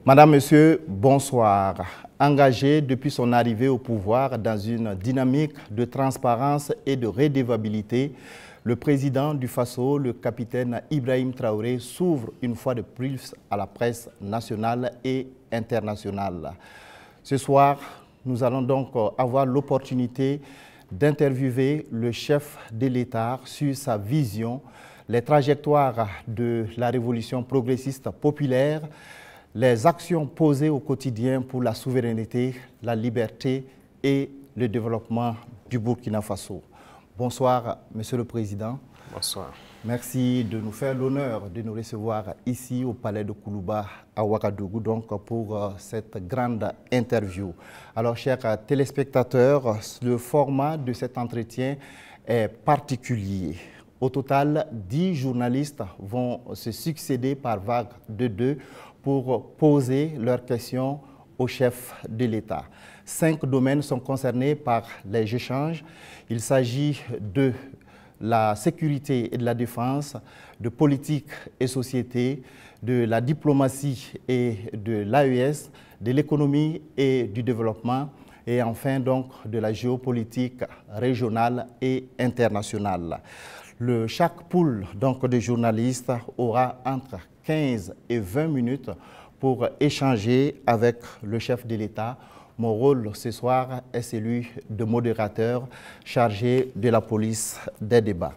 Madame, Monsieur, bonsoir. Engagé depuis son arrivée au pouvoir dans une dynamique de transparence et de redevabilité, le président du Faso, le capitaine Ibrahim Traoré, s'ouvre une fois de plus à la presse nationale et internationale. Ce soir, nous allons donc avoir l'opportunité d'interviewer le chef de l'État sur sa vision, les trajectoires de la révolution progressiste populaire, les actions posées au quotidien pour la souveraineté, la liberté et le développement du Burkina Faso. Bonsoir, Monsieur le Président. Bonsoir. Merci de nous faire l'honneur de nous recevoir ici au Palais de Koulouba à Ouagadougou donc pour cette grande interview. Alors, chers téléspectateurs, le format de cet entretien est particulier. Au total, 10 journalistes vont se succéder par vague de 2 pour poser leurs questions au chef de l'État. 5 domaines sont concernés par les échanges. Il s'agit de la sécurité et de la défense, de politique et société, de la diplomatie et de l'AES, de l'économie et du développement, et enfin donc de la géopolitique régionale et internationale. Chaque pool donc, de journalistes aura entre 15 et 20 minutes pour échanger avec le chef de l'État. Mon rôle ce soir est celui de modérateur chargé de la police des débats.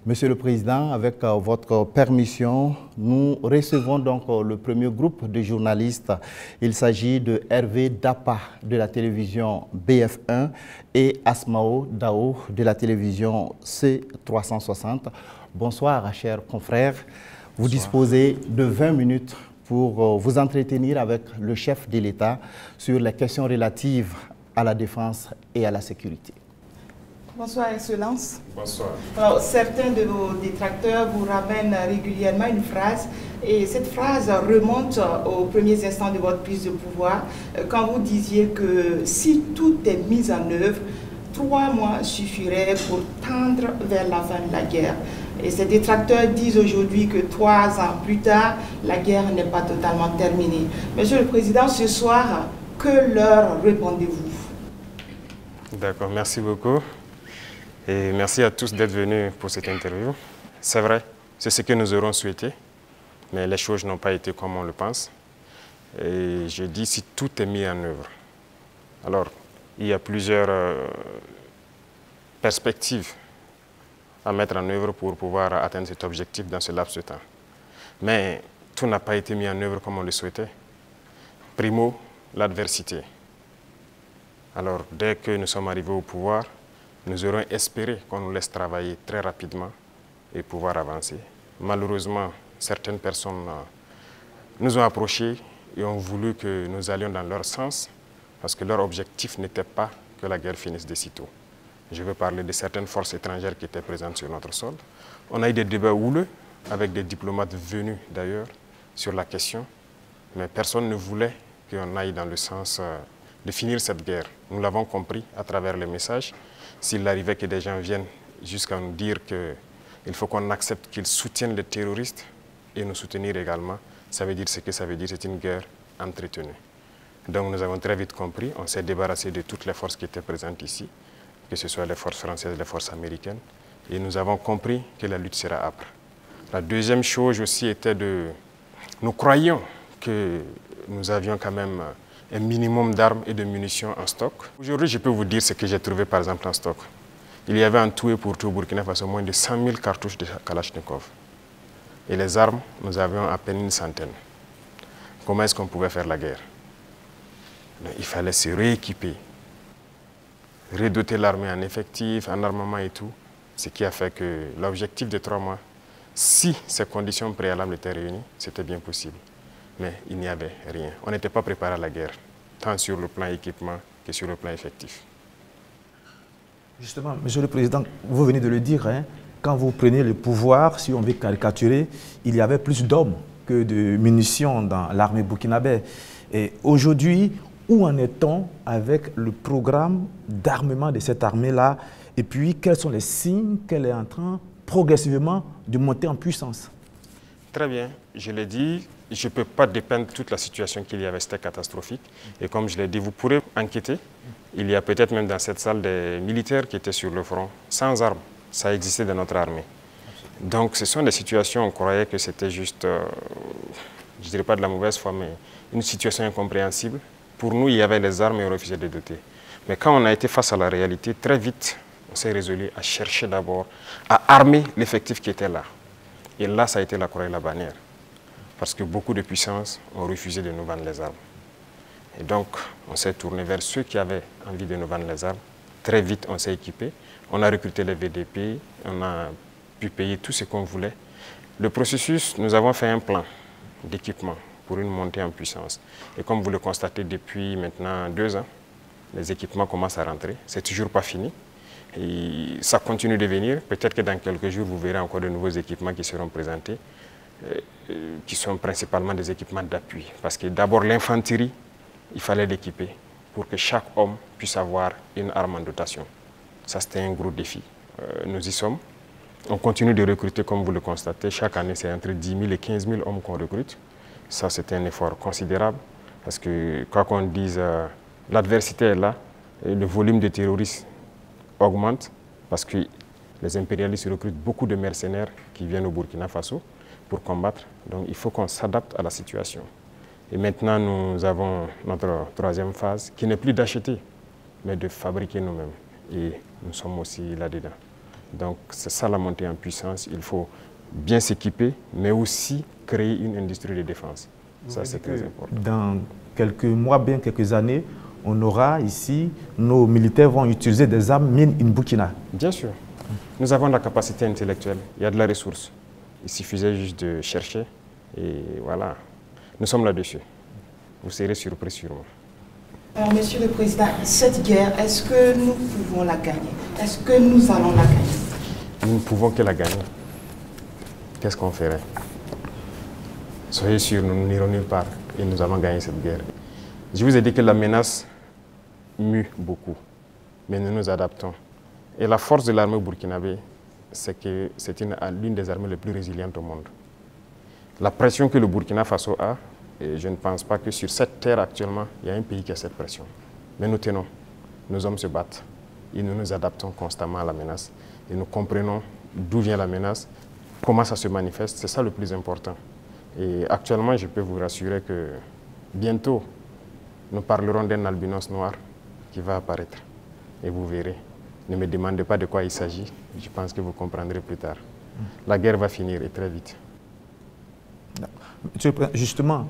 Monsieur le Président, avec votre permission, nous recevons donc le premier groupe de journalistes. Il s'agit de Hervé Dapa de la télévision BF1 et Asmao Dao de la télévision C360. Bonsoir, chers confrères. Vous disposez de 20 minutes pour vous entretenir avec le chef de l'État sur les questions relatives à la défense et à la sécurité. Bonsoir, Excellence. Bonsoir. Alors, certains de vos détracteurs vous ramènent régulièrement une phrase, et cette phrase remonte aux premiers instants de votre prise de pouvoir, quand vous disiez que si tout est mis en œuvre, 3 mois suffiraient pour tendre vers la fin de la guerre. Et ces détracteurs disent aujourd'hui que 3 ans plus tard, la guerre n'est pas totalement terminée. Monsieur le Président, ce soir, que leur répondez-vous? D'accord, merci beaucoup. Et merci à tous d'être venus pour cette interview. C'est vrai, c'est ce que nous aurons souhaité, mais les choses n'ont pas été comme on le pense. Et je dis si tout est mis en œuvre. Alors, il y a plusieurs perspectives à mettre en œuvre pour pouvoir atteindre cet objectif dans ce laps de temps. Mais tout n'a pas été mis en œuvre comme on le souhaitait. Primo, l'adversité. Alors, dès que nous sommes arrivés au pouvoir, nous aurons espéré qu'on nous laisse travailler très rapidement et pouvoir avancer. Malheureusement, certaines personnes nous ont approchés et ont voulu que nous allions dans leur sens parce que leur objectif n'était pas que la guerre finisse de sitôt. Je veux parler de certaines forces étrangères qui étaient présentes sur notre sol. On a eu des débats houleux avec des diplomates venus d'ailleurs sur la question, mais personne ne voulait qu'on aille dans le sens de finir cette guerre. Nous l'avons compris à travers les messages. S'il arrivait que des gens viennent jusqu'à nous dire qu'il faut qu'on accepte qu'ils soutiennent les terroristes et nous soutenir également, ça veut dire ce que ça veut dire, c'est une guerre entretenue. Donc nous avons très vite compris, on s'est débarrassé de toutes les forces qui étaient présentes ici, que ce soit les forces françaises, les forces américaines, et nous avons compris que la lutte sera âpre. La deuxième chose aussi était nous croyions que nous avions quand même un minimum d'armes et de munitions en stock. Aujourd'hui, je peux vous dire ce que j'ai trouvé par exemple en stock. Il y avait en tout et pour tout au Burkina Faso moins de 100 000 cartouches de Kalachnikov. Et les armes, nous avions à peine une centaine. Comment est-ce qu'on pouvait faire la guerre? Il fallait se rééquiper, redoter l'armée en effectifs, en armement et tout. Ce qui a fait que l'objectif de 3 mois, si ces conditions préalables étaient réunies, c'était bien possible. Mais il n'y avait rien. On n'était pas préparé à la guerre, tant sur le plan équipement que sur le plan effectif. Justement, Monsieur le Président, vous venez de le dire, hein, quand vous prenez le pouvoir, si on veut caricaturer, il y avait plus d'hommes que de munitions dans l'armée burkinabé. Et aujourd'hui, où en est-on avec le programme d'armement de cette armée-là Et puis, quels sont les signes qu'elle est en train progressivement de monter en puissance? Très bien, je l'ai dit, je ne peux pas dépeindre toute la situation qu'il y avait, c'était catastrophique. Et comme je l'ai dit, vous pourrez enquêter. Il y a peut-être même dans cette salle des militaires qui étaient sur le front, sans armes. Ça existait dans notre armée. Donc ce sont des situations, on croyait que c'était juste, je ne dirais pas de la mauvaise foi, mais une situation incompréhensible. Pour nous, il y avait les armes et on refusait de doter. Mais quand on a été face à la réalité, très vite, on s'est résolu à chercher d'abord à armer l'effectif qui était là. Et là, ça a été la croix et la bannière. Parce que beaucoup de puissances ont refusé de nous vendre les armes. Et donc, on s'est tourné vers ceux qui avaient envie de nous vendre les armes. Très vite, on s'est équipé. On a recruté les VDP, on a pu payer tout ce qu'on voulait. Le processus, nous avons fait un plan d'équipement pour une montée en puissance. Et comme vous le constatez depuis maintenant 2 ans, les équipements commencent à rentrer. C'est toujours pas fini. Et ça continue de venir. Peut-être que dans quelques jours, vous verrez encore de nouveaux équipements qui seront présentés, qui sont principalement des équipements d'appui. Parce que d'abord, l'infanterie, il fallait l'équiper pour que chaque homme puisse avoir une arme en dotation. Ça, c'était un gros défi. Nous y sommes. On continue de recruter, comme vous le constatez. Chaque année, c'est entre 10 000 et 15 000 hommes qu'on recrute. Ça, c'est un effort considérable. Parce que, quoi qu'on dise, l'adversité est là. Et le volume de terroristes augmente parce que les impérialistes recrutent beaucoup de mercenaires qui viennent au Burkina Faso pour combattre. Donc il faut qu'on s'adapte à la situation. Et maintenant, nous avons notre 3e phase qui n'est plus d'acheter, mais de fabriquer nous-mêmes. Et nous sommes aussi là-dedans. Donc c'est ça la montée en puissance. Il faut bien s'équiper, mais aussi créer une industrie de défense. Ça, c'est très important. Dans quelques mois, bien quelques années, on aura ici, nos militaires vont utiliser des armes made in Burkina. Bien sûr. Nous avons la capacité intellectuelle, il y a de la ressource. Il suffisait juste de chercher et voilà. Nous sommes là-dessus. Vous serez surpris sûrement. Alors, Monsieur le Président, cette guerre, est-ce que nous pouvons la gagner? Est-ce que nous allons la gagner? Nous ne pouvons que la gagner. Qu'est-ce qu'on ferait? Soyez sûrs, nous n'irons nulle part et nous allons gagner cette guerre. Je vous ai dit que la menace mue beaucoup, mais nous nous adaptons. Et la force de l'armée burkinabé, c'est que c'est l'une des armées les plus résilientes au monde. La pression que le Burkina Faso a, et je ne pense pas que sur cette terre actuellement, il y a un pays qui a cette pression. Mais nous tenons, nos hommes se battent et nous nous adaptons constamment à la menace. Et nous comprenons d'où vient la menace, comment ça se manifeste, c'est ça le plus important. Et actuellement, je peux vous rassurer que bientôt, nous parlerons d'un albinos noir qui va apparaître. Et vous verrez. Ne me demandez pas de quoi il s'agit. Je pense que vous comprendrez plus tard. La guerre va finir et très vite. Justement,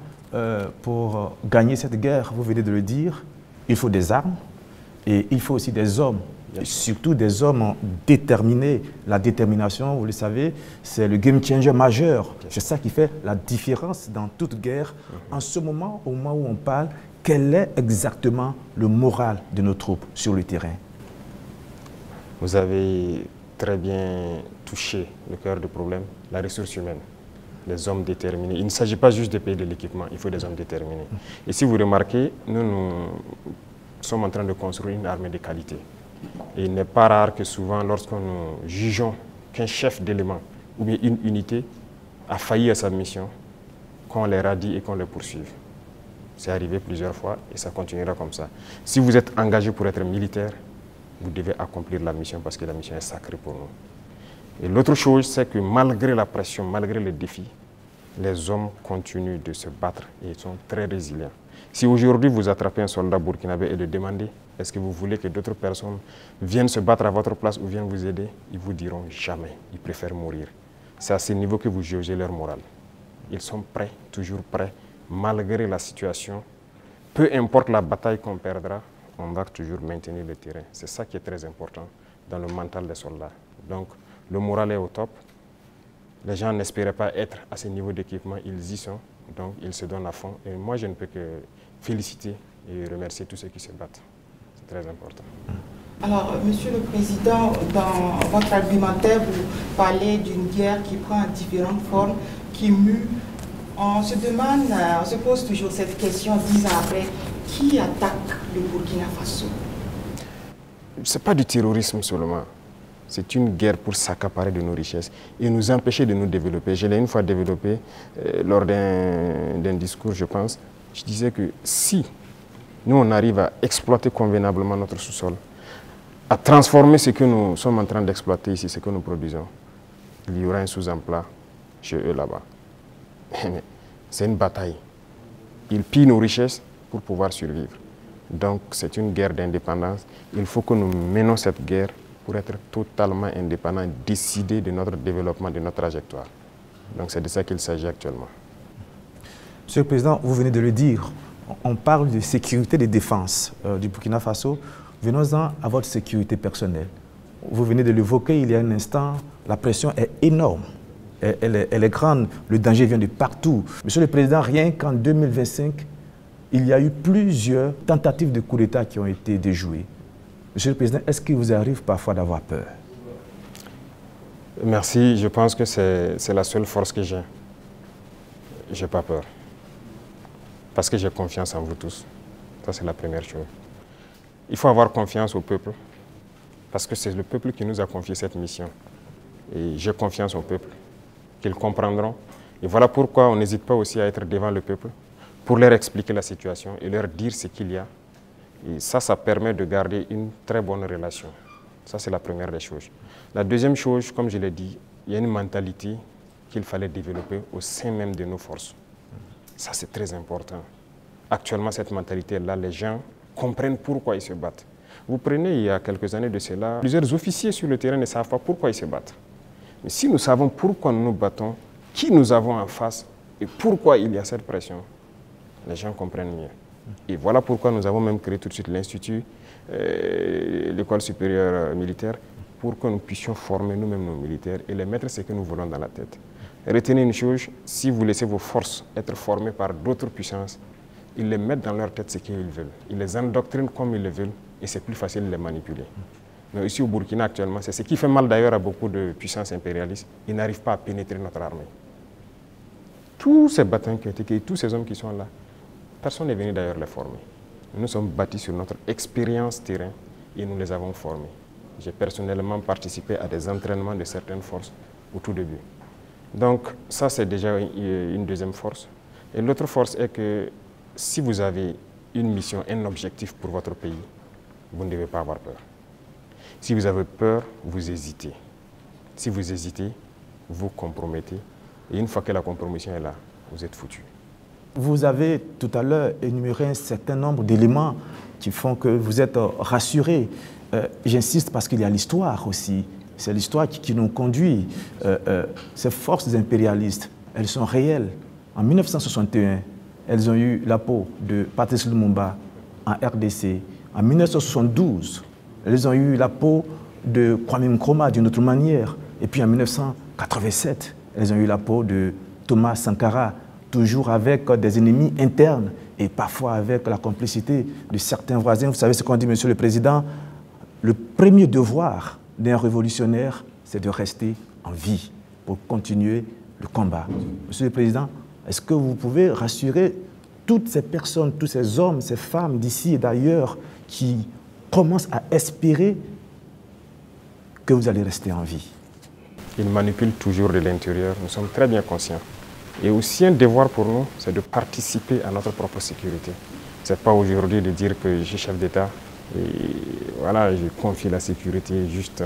pour gagner cette guerre, vous venez de le dire, il faut des armes et il faut aussi des hommes. Et surtout des hommes déterminés. La détermination, vous le savez, c'est le game changer majeur. C'est ça qui fait la différence dans toute guerre. En ce moment, au moment où on parle, quel est exactement le moral de nos troupes sur le terrain? Vous avez très bien touché le cœur du problème, la ressource humaine, les hommes déterminés. Il ne s'agit pas juste de payer de l'équipement, il faut des hommes déterminés. Et si vous remarquez, nous sommes en train de construire une armée de qualité. Et il n'est pas rare que souvent, lorsque nous jugeons qu'un chef d'élément ou bien une unité a failli à sa mission, qu'on les radie et qu'on les poursuive. C'est arrivé plusieurs fois et ça continuera comme ça. Si vous êtes engagé pour être militaire, vous devez accomplir la mission parce que la mission est sacrée pour nous. Et l'autre chose, c'est que malgré la pression, malgré les défis, les hommes continuent de se battre et ils sont très résilients. Si aujourd'hui vous attrapez un soldat burkinabé et le demandez, est-ce que vous voulez que d'autres personnes viennent se battre à votre place ou viennent vous aider? Ils vous diront jamais, ils préfèrent mourir. C'est à ce niveau que vous jaugez leur morale. Ils sont prêts, toujours prêts, malgré la situation. Peu importe la bataille qu'on perdra, on va toujours maintenir le terrain. C'est ça qui est très important dans le mental des soldats. Donc, le moral est au top. Les gens n'espéraient pas être à ce niveau d'équipement, ils y sont. Donc, ils se donnent à fond. Et moi, je ne peux que féliciter et remercier tous ceux qui se battent. C'est très important. Alors, Monsieur le Président, dans votre argumentaire, vous parlez d'une guerre qui prend différentes formes, qui mue. On se demande, on se pose toujours cette question 10 ans après, qui attaque le Burkina Faso? Ce n'est pas du terrorisme seulement. c'est une guerre pour s'accaparer de nos richesses et nous empêcher de nous développer. Je l'ai une fois développé lors d'un discours, je pense. Je disais que si nous, on arrive à exploiter convenablement notre sous-sol, à transformer ce que nous sommes en train d'exploiter ici, ce que nous produisons, il y aura un sous-emploi chez eux là-bas. C'est une bataille. Ils pillent nos richesses pour pouvoir survivre. Donc c'est une guerre d'indépendance. Il faut que nous menons cette guerre pour être totalement indépendants, décider de notre développement, de notre trajectoire. Donc c'est de ça qu'il s'agit actuellement. Monsieur le Président, vous venez de le dire, on parle de sécurité et de défense du Burkina Faso. Venons-en à votre sécurité personnelle. Vous venez de l'évoquer il y a un instant, la pression est énorme. Elle est grande, le danger vient de partout. Monsieur le Président, rien qu'en 2025, il y a eu plusieurs tentatives de coup d'État qui ont été déjouées. Monsieur le Président, est-ce qu'il vous arrive parfois d'avoir peur? Merci, je pense que c'est la seule force que j'ai. Je n'ai pas peur. Parce que j'ai confiance en vous tous. Ça, c'est la première chose. Il faut avoir confiance au peuple, parce que c'est le peuple qui nous a confié cette mission. Et j'ai confiance au peuple, qu'ils comprendront. Et voilà pourquoi on n'hésite pas aussi à être devant le peuple, pour leur expliquer la situation et leur dire ce qu'il y a. Et ça permet de garder une très bonne relation. Ça, c'est la première des choses. La deuxième chose, comme je l'ai dit, il y a une mentalité qu'il fallait développer au sein même de nos forces. Ça, c'est très important. Actuellement, cette mentalité-là, les gens comprennent pourquoi ils se battent. Vous prenez, il y a quelques années de cela, plusieurs officiers sur le terrain ne savent pas pourquoi ils se battent. Mais si nous savons pourquoi nous nous battons, qui nous avons en face et pourquoi il y a cette pression, les gens comprennent mieux. Et voilà pourquoi nous avons même créé tout de suite l'Institut, l'école supérieure militaire, pour que nous puissions former nous-mêmes nos militaires et les mettre ce que nous voulons dans la tête. Retenez une chose, si vous laissez vos forces être formées par d'autres puissances, ils les mettent dans leur tête ce qu'ils veulent. Ils les endoctrinent comme ils le veulent et c'est plus facile de les manipuler. Mais ici au Burkina actuellement, c'est ce qui fait mal d'ailleurs à beaucoup de puissances impérialistes, ils n'arrivent pas à pénétrer notre armée. Tous ces bataillons qui ont été créés, tous ces hommes qui sont là, personne n'est venu d'ailleurs les former. Nous sommes bâtis sur notre expérience terrain et nous les avons formés. J'ai personnellement participé à des entraînements de certaines forces au tout début. Donc ça, c'est déjà une deuxième force. Et l'autre force est que si vous avez une mission, un objectif pour votre pays, vous ne devez pas avoir peur. Si vous avez peur, vous hésitez. Si vous hésitez, vous compromettez. Et une fois que la compromission est là, vous êtes foutu. Vous avez tout à l'heure énuméré un certain nombre d'éléments qui font que vous êtes rassuré. J'insiste parce qu'il y a l'histoire aussi. C'est l'histoire qui nous conduit. Ces forces impérialistes, elles sont réelles. En 1961, elles ont eu la peau de Patrice Lumumba en RDC. En 1972, elles ont eu la peau de Kwame Nkrumah d'une autre manière. Et puis en 1987, elles ont eu la peau de Thomas Sankara, toujours avec des ennemis internes et parfois avec la complicité de certains voisins. Vous savez ce qu'on dit, Monsieur le Président, le premier devoir d'un révolutionnaire, c'est de rester en vie pour continuer le combat. Monsieur le Président, est-ce que vous pouvez rassurer toutes ces personnes, tous ces hommes, ces femmes d'ici et d'ailleurs qui commencent à espérer que vous allez rester en vie? Ils manipulent toujours de l'intérieur, nous sommes très bien conscients. Et aussi un devoir pour nous, c'est de participer à notre propre sécurité. Ce n'est pas aujourd'hui de dire que je suis chef d'État et voilà, je confie la sécurité juste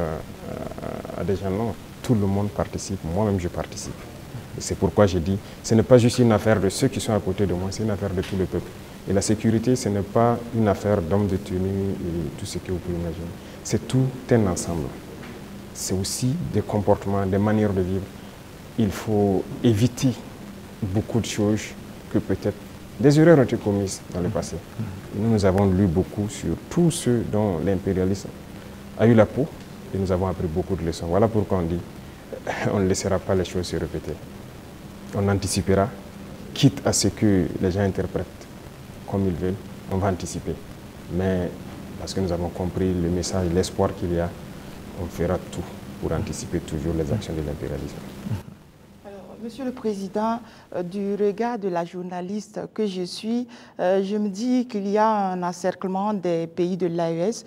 à des gens. Non, tout le monde participe, moi-même je participe. Et c'est pourquoi j'ai dit, ce n'est pas juste une affaire de ceux qui sont à côté de moi, c'est une affaire de tout le peuple. Et la sécurité, ce n'est pas une affaire d'hommes de tenue et tout ce que vous pouvez imaginer. C'est tout un ensemble. C'est aussi des comportements, des manières de vivre. Il faut éviter beaucoup de choses que peut-être des erreurs ont été commises dans le passé. Et nous avons lu beaucoup sur tous ceux dont l'impérialisme a eu la peau et nous avons appris beaucoup de leçons. Voilà pourquoi on dit on ne laissera pas les choses se répéter. On anticipera, quitte à ce que les gens interprètent comme ils veulent, on va anticiper. Mais parce que nous avons compris le message, l'espoir qu'il y a, on fera tout pour anticiper toujours les actions de l'impérialisme. Monsieur le Président, du regard de la journaliste que je suis, je me dis qu'il y a un encerclement des pays de l'AES.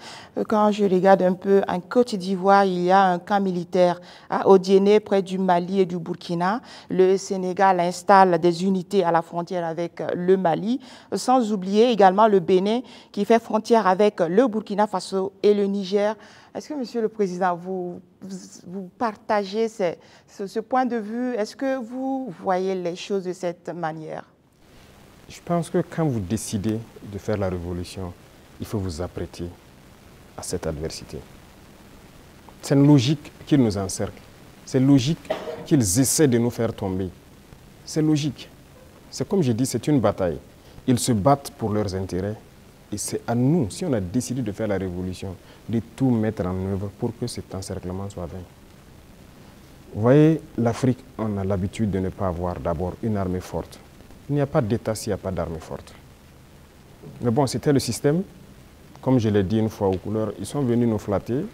Quand je regarde un peu en Côte d'Ivoire, il y a un camp militaire à Odiéné, près du Mali et du Burkina. Le Sénégal installe des unités à la frontière avec le Mali, sans oublier également le Bénin qui fait frontière avec le Burkina Faso et le Niger. Est-ce que, Monsieur le Président, vous partagez ce point de vue? Est-ce que vous voyez les choses de cette manière? Je pense que quand vous décidez de faire la révolution, il faut vous apprêter à cette adversité. C'est une logique qu'ils nous encerclent. C'est logique qu'ils essaient de nous faire tomber. C'est logique. C'est comme je dis, c'est une bataille. Ils se battent pour leurs intérêts. Et c'est à nous, si on a décidé de faire la révolution, de tout mettre en œuvre pour que cet encerclement soit vaincu. Vous voyez, l'Afrique, on a l'habitude de ne pas avoir d'abord une armée forte. Il n'y a pas d'État s'il n'y a pas d'armée forte. Mais bon, c'était le système. Comme je l'ai dit une fois aux couleurs, ils sont venus nous flatter.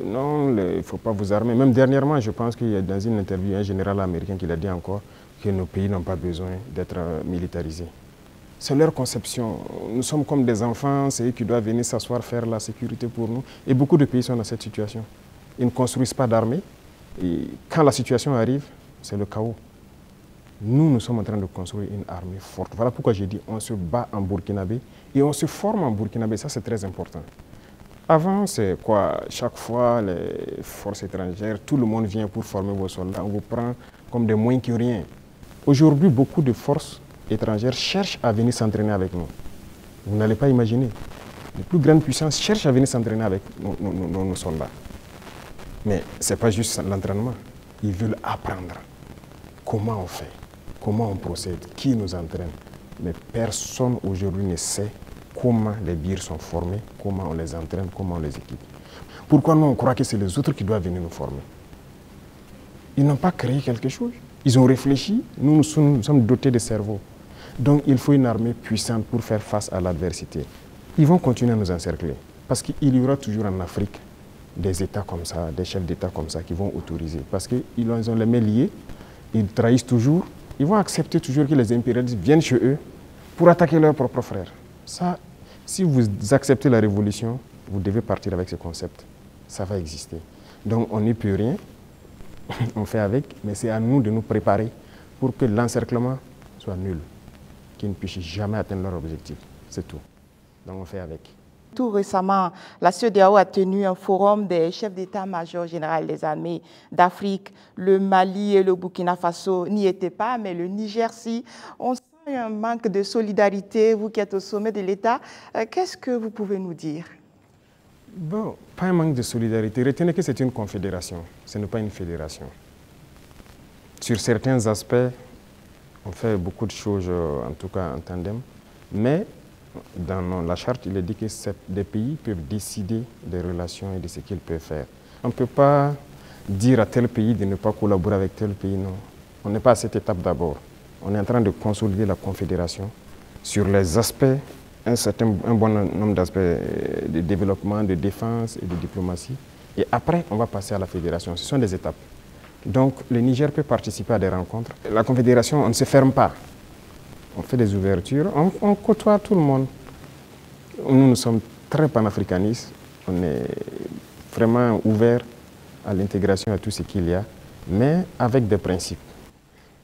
Non, il ne faut pas vous armer. Même dernièrement, je pense qu'il y a dans une interview un général américain qui l'a dit encore que nos pays n'ont pas besoin d'être militarisés. C'est leur conception. Nous sommes comme des enfants, c'est eux qui doivent venir s'asseoir, faire la sécurité pour nous. Et beaucoup de pays sont dans cette situation. Ils ne construisent pas d'armée. Et quand la situation arrive, c'est le chaos. Nous sommes en train de construire une armée forte. Voilà pourquoi j'ai dit on se bat en burkinabé et on se forme en burkinabé. Ça, c'est très important. Avant, c'est quoi? Chaque fois, les forces étrangères, tout le monde vient pour former vos soldats. On vous prend comme des moins que rien. Aujourd'hui, beaucoup de forces étrangères cherchent à venir s'entraîner avec nous. Vous n'allez pas imaginer. Les plus grandes puissances cherchent à venir s'entraîner avec nos soldats. Mais ce n'est pas juste l'entraînement. Ils veulent apprendre comment on fait, comment on procède, qui nous entraîne. Mais personne aujourd'hui ne sait comment les birs sont formés, comment on les entraîne, comment on les équipe. Pourquoi nous on croit que c'est les autres qui doivent venir nous former? Ils n'ont pas créé quelque chose. Ils ont réfléchi. Nous sommes dotés de cerveau. Donc il faut une armée puissante pour faire face à l'adversité. Ils vont continuer à nous encercler. Parce qu'il y aura toujours en Afrique des États comme ça, des chefs d'État comme ça qui vont autoriser. Parce qu'ils ont les mains liées, ils trahissent toujours. Ils vont accepter toujours que les impérialistes viennent chez eux pour attaquer leurs propres frères. Ça, si vous acceptez la révolution, vous devez partir avec ce concept. Ça va exister. Donc on n'y peut rien. On fait avec, mais c'est à nous de nous préparer pour que l'encerclement soit nul, qu'ils ne puissent jamais atteindre leur objectif. C'est tout. Donc on fait avec. Tout récemment, la CEDEAO a tenu un forum des chefs d'état-major général des armées d'Afrique. Le Mali et le Burkina Faso n'y étaient pas, mais le Niger, si. On sent un manque de solidarité, vous qui êtes au sommet de l'État. Qu'est-ce que vous pouvez nous dire? Bon, pas un manque de solidarité. Retenez que c'est une confédération, ce n'est pas une fédération. Sur certains aspects, on fait beaucoup de choses, en tout cas en tandem, mais dans la charte, il est dit que des pays peuvent décider des relations et de ce qu'ils peuvent faire. On ne peut pas dire à tel pays de ne pas collaborer avec tel pays, non. On n'est pas à cette étape d'abord. On est en train de consolider la confédération sur les aspects, un bon nombre d'aspects de développement, de défense et de diplomatie. Et après, on va passer à la fédération. Ce sont des étapes. Donc, le Niger peut participer à des rencontres. La confédération, on ne se ferme pas. On fait des ouvertures, on côtoie tout le monde. Nous sommes très panafricanistes. On est vraiment ouverts à l'intégration, à tout ce qu'il y a, mais avec des principes.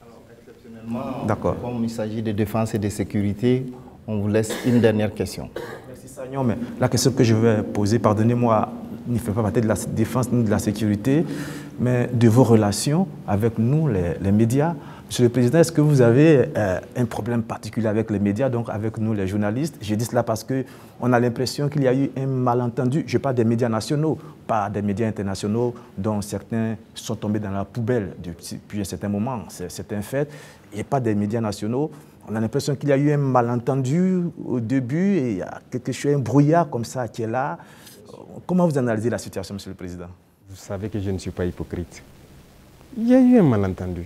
Alors, exceptionnellement, comme il s'agit de défense et de sécurité, on vous laisse une dernière question. Merci Sagnon, mais la question que je vais poser, pardonnez-moi, ne fait pas partie de la défense ni de la sécurité, mais de vos relations avec nous, les médias. Monsieur le Président, est-ce que vous avez un problème particulier avec les médias, donc avec nous, les journalistes? Je dis cela parce qu'on a l'impression qu'il y a eu un malentendu. Je parle des médias nationaux, pas des médias internationaux, dont certains sont tombés dans la poubelle depuis un certain moment. C'est un fait. Et pas des médias nationaux. On a l'impression qu'il y a eu un malentendu au début et il y a quelque chose, un brouillard comme ça qui est là. Comment vous analysez la situation, Monsieur le Président? Vous savez que je ne suis pas hypocrite. Il y a eu un malentendu.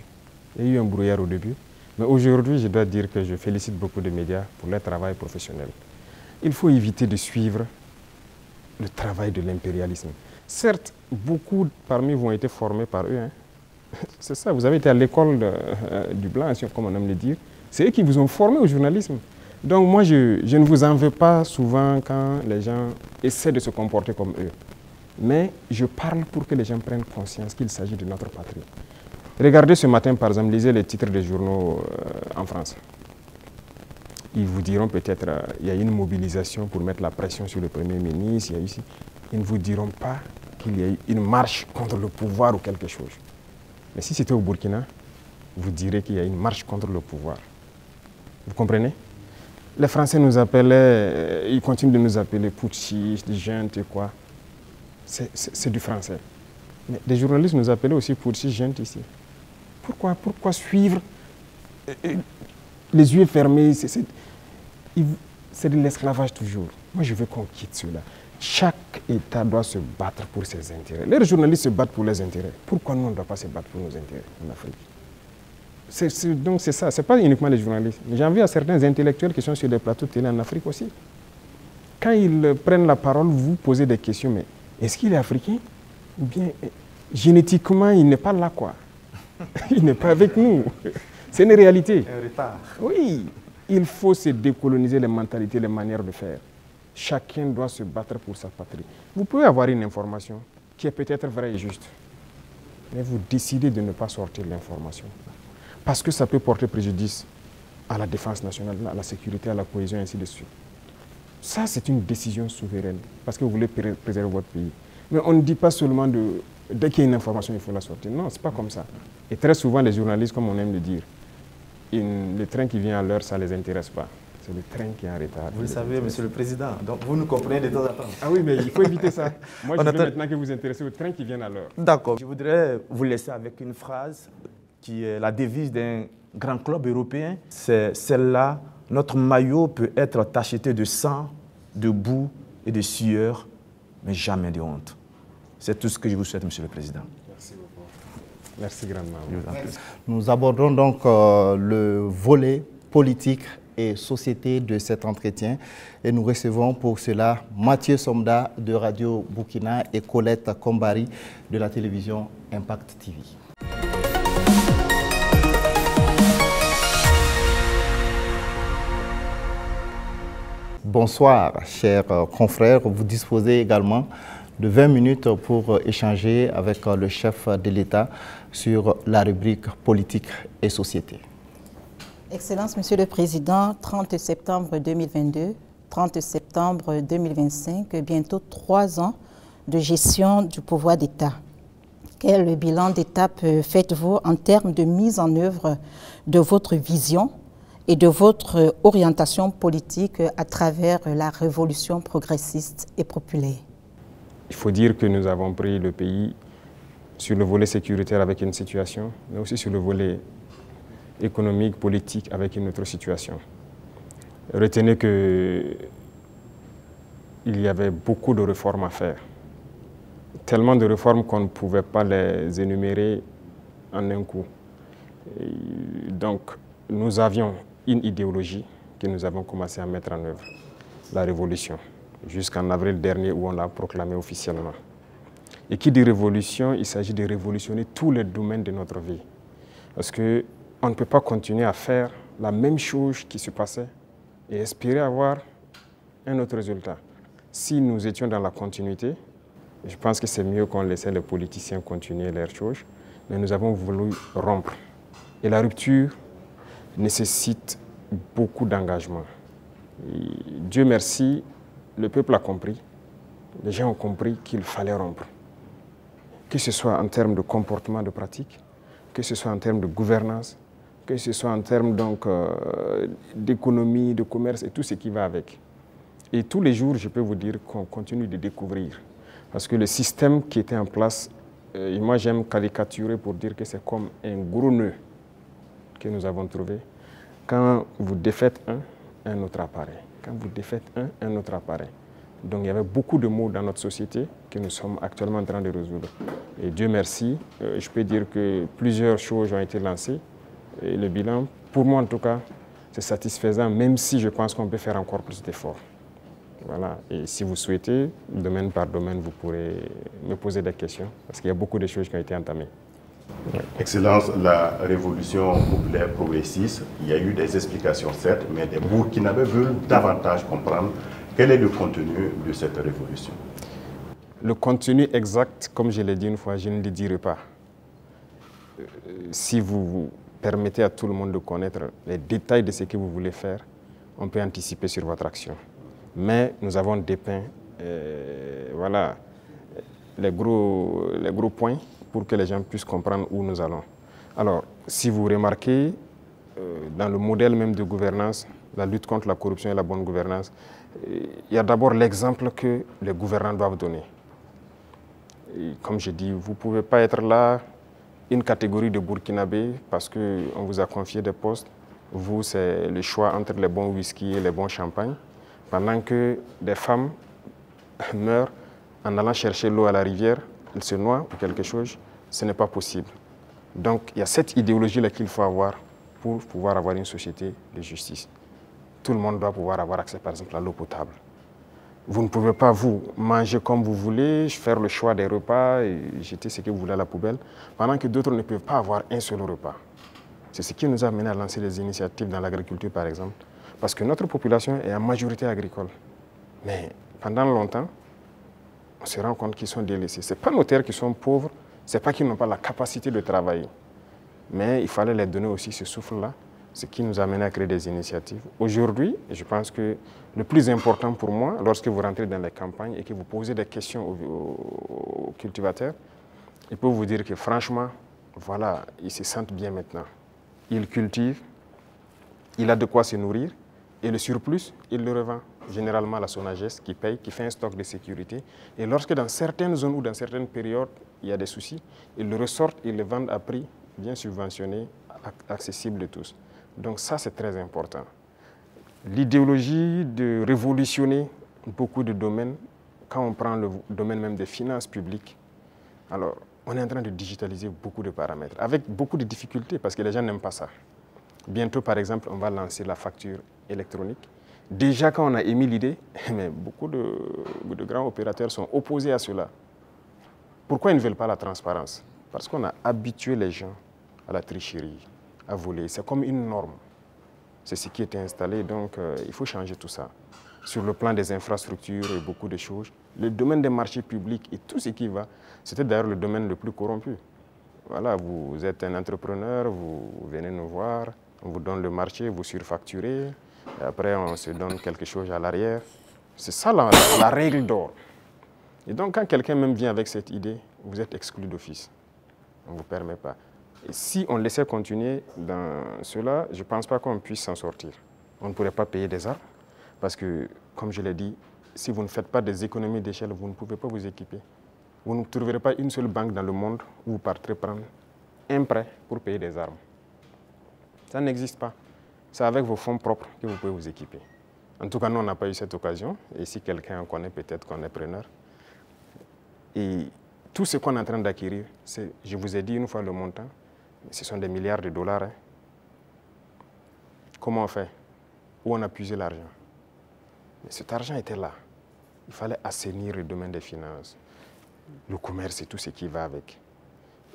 Il y a eu un brouillard au début. Mais aujourd'hui, je dois dire que je félicite beaucoup de médias pour leur travail professionnel. Il faut éviter de suivre le travail de l'impérialisme. Certes, beaucoup parmi vous ont été formés par eux. C'est ça, vous avez été à l'école du blanc, comme on aime le dire. C'est eux qui vous ont formé au journalisme. Donc moi, je ne vous en veux pas souvent quand les gens essaient de se comporter comme eux. Mais je parle pour que les gens prennent conscience qu'il s'agit de notre patrie. Regardez ce matin, par exemple, lisez les titres des journaux en France. Ils vous diront peut-être qu'il y a une mobilisation pour mettre la pression sur le Premier ministre. Il y a ici. Ils ne vous diront pas qu'il y a eu une marche contre le pouvoir ou quelque chose. Mais si c'était au Burkina, vous direz qu'il y a une marche contre le pouvoir. Vous comprenez? Les Français nous appelaient, ils continuent de nous appeler putschistes, juntes et quoi. C'est du français. Mais des journalistes nous appelaient aussi putschistes, juntes ici. Pourquoi suivre les yeux fermés? C'est de l'esclavage toujours. Moi, je veux qu'on quitte cela. Chaque État doit se battre pour ses intérêts. Les journalistes se battent pour leurs intérêts. Pourquoi nous, on ne doit pas se battre pour nos intérêts en Afrique? Donc c'est ça, ce n'est pas uniquement les journalistes. Mais j'en veux à certains intellectuels qui sont sur des plateaux de télé en Afrique aussi. Quand ils prennent la parole, vous posez des questions, mais est-ce qu'il est africain? Ou bien, génétiquement, il n'est pas là, quoi. Il n'est pas avec nous. C'est une réalité. Un retard. Oui, il faut se décoloniser les mentalités, les manières de faire. Chacun doit se battre pour sa patrie. Vous pouvez avoir une information qui est peut-être vraie et juste, mais vous décidez de ne pas sortir l'information. Parce que ça peut porter préjudice à la défense nationale, à la sécurité, à la cohésion, et ainsi de suite. Ça, c'est une décision souveraine, parce que vous voulez préserver votre pays. Mais on ne dit pas seulement dès qu'il y a une information, il faut la sortir. Non, ce n'est pas comme ça. Et très souvent, les journalistes, comme on aime le dire, le train qui vient à l'heure, ça ne les intéresse pas. C'est le train qui est en retard. Vous le savez, Monsieur le Président, donc vous nous comprenez de temps en temps. Ah oui, mais il faut éviter ça. Moi, je veux maintenant que vous vous intéressez au train qui vient à l'heure. D'accord. Je voudrais vous laisser avec une phrase qui est la devise d'un grand club européen. C'est celle-là: notre maillot peut être tacheté de sang, de boue et de sueur, mais jamais de honte. C'est tout ce que je vous souhaite, Monsieur le Président. Merci beaucoup. Merci grandement. Nous abordons donc le volet politique et société de cet entretien et nous recevons pour cela Mathieu Somda de Radio Burkina et Colette Kombari de la télévision Impact TV. Bonsoir, chers confrères. Vous disposez également de 20 minutes pour échanger avec le chef de l'État sur la rubrique politique et société. Excellence, Monsieur le Président, 30 septembre 2022, 30 septembre 2025, bientôt 3 ans de gestion du pouvoir d'État. Quel bilan d'étape faites-vous en termes de mise en œuvre de votre vision et de votre orientation politique à travers la révolution progressiste et populaire? Il faut dire que nous avons pris le pays sur le volet sécuritaire avec une situation, mais aussi sur le volet économique, politique avec une autre situation. Retenez qu'il y avait beaucoup de réformes à faire. Tellement de réformes qu'on ne pouvait pas les énumérer en un coup. Et donc, nous avions une idéologie que nous avons commencé à mettre en œuvre, la révolution, jusqu'en avril dernier où on l'a proclamée officiellement. Et qui dit révolution, il s'agit de révolutionner tous les domaines de notre vie. Parce que on ne peut pas continuer à faire la même chose qui se passait et espérer avoir un autre résultat. Si nous étions dans la continuité, je pense que c'est mieux qu'on laissait les politiciens continuer leurs choses, mais nous avons voulu rompre. Et la rupture nécessite beaucoup d'engagement. Dieu merci, le peuple a compris, les gens ont compris qu'il fallait rompre. Que ce soit en termes de comportement, de pratique, que ce soit en termes de gouvernance, que ce soit en termes d'économie, de commerce et tout ce qui va avec. Et tous les jours, je peux vous dire qu'on continue de découvrir. Parce que le système qui était en place, moi j'aime caricaturer pour dire que c'est comme un gros nœud que nous avons trouvé. Quand vous défaites un autre apparaît. Quand vous défaites un autre apparaît. Donc il y avait beaucoup de maux dans notre société que nous sommes actuellement en train de résoudre. Et Dieu merci, je peux dire que plusieurs choses ont été lancées. Et le bilan, pour moi en tout cas, c'est satisfaisant, même si je pense qu'on peut faire encore plus d'efforts. Voilà. Et si vous souhaitez, domaine par domaine, vous pourrez me poser des questions, parce qu'il y a beaucoup de choses qui ont été entamées. Excellence, la révolution populaire progressiste, il y a eu des explications certes, mais les Burkinabés veulent davantage comprendre quel est le contenu de cette révolution. Le contenu exact, comme je l'ai dit une fois, je ne le dirai pas. Si vous permettez à tout le monde de connaître les détails de ce que vous voulez faire, on peut anticiper sur votre action. Mais nous avons dépeint voilà, les gros points pour que les gens puissent comprendre où nous allons. Alors, si vous remarquez, dans le modèle même de gouvernance, la lutte contre la corruption et la bonne gouvernance, il y a d'abord l'exemple que les gouvernants doivent donner. Et comme je dis, vous ne pouvez pas être là, une catégorie de Burkinabés, parce qu'on vous a confié des postes. Vous, c'est le choix entre les bons whisky et les bons champagnes, pendant que des femmes meurent en allant chercher l'eau à la rivière, elles se noient ou quelque chose, ce n'est pas possible. Donc il y a cette idéologie-là qu'il faut avoir pour pouvoir avoir une société de justice. Tout le monde doit pouvoir avoir accès, par exemple, à l'eau potable. Vous ne pouvez pas, vous, manger comme vous voulez, faire le choix des repas et jeter ce que vous voulez à la poubelle, pendant que d'autres ne peuvent pas avoir un seul repas. C'est ce qui nous a amené à lancer des initiatives dans l'agriculture, par exemple, parce que notre population est en majorité agricole. Mais pendant longtemps, on se rend compte qu'ils sont délaissés. Ce n'est pas nos terres qui sont pauvres, ce n'est pas qu'ils n'ont pas la capacité de travailler. Mais il fallait les donner aussi ce souffle-là, ce qui nous a amené à créer des initiatives. Aujourd'hui, je pense que le plus important pour moi, lorsque vous rentrez dans les campagnes et que vous posez des questions aux cultivateurs, ils peuvent vous dire que franchement, voilà, ils se sentent bien maintenant. Ils cultivent, il a de quoi se nourrir, et le surplus, il le revend. Généralement la Sonagest qui paye, qui fait un stock de sécurité. Et lorsque dans certaines zones ou dans certaines périodes, il y a des soucis, ils le ressortent, ils le vendent à prix bien subventionné, accessible de tous. Donc ça, c'est très important. L'idéologie de révolutionner beaucoup de domaines, quand on prend le domaine même des finances publiques, alors on est en train de digitaliser beaucoup de paramètres, avec beaucoup de difficultés, parce que les gens n'aiment pas ça. Bientôt, par exemple, on va lancer la facture électronique. Déjà, quand on a émis l'idée, mais beaucoup de grands opérateurs sont opposés à cela. Pourquoi ils ne veulent pas la transparence? Parce qu'on a habitué les gens à la tricherie, à voler. C'est comme une norme. C'est ce qui était installé, donc il faut changer tout ça. Sur le plan des infrastructures et beaucoup de choses, le domaine des marchés publics et tout ce qui va, c'était d'ailleurs le domaine le plus corrompu. Voilà, vous êtes un entrepreneur, vous venez nous voir, on vous donne le marché, vous surfacturez, et après on se donne quelque chose à l'arrière. C'est ça la règle d'or. Et donc quand quelqu'un même vient avec cette idée, vous êtes exclu d'office. On ne vous permet pas. Et si on laissait continuer dans cela, je ne pense pas qu'on puisse s'en sortir. On ne pourrait pas payer des armes, parce que, comme je l'ai dit, si vous ne faites pas des économies d'échelle, vous ne pouvez pas vous équiper. Vous ne trouverez pas une seule banque dans le monde où vous partirez prendre un prêt pour payer des armes. Ça n'existe pas. C'est avec vos fonds propres que vous pouvez vous équiper. En tout cas, nous, on n'a pas eu cette occasion. Et si quelqu'un en connaît, peut-être qu'on est preneur. Et tout ce qu'on est en train d'acquérir, je vous ai dit une fois le montant, ce sont des milliards de dollars. Hein. Comment on fait? Où on a puisé l'argent? Mais cet argent était là. Il fallait assainir le domaine des finances, le commerce et tout ce qui va avec.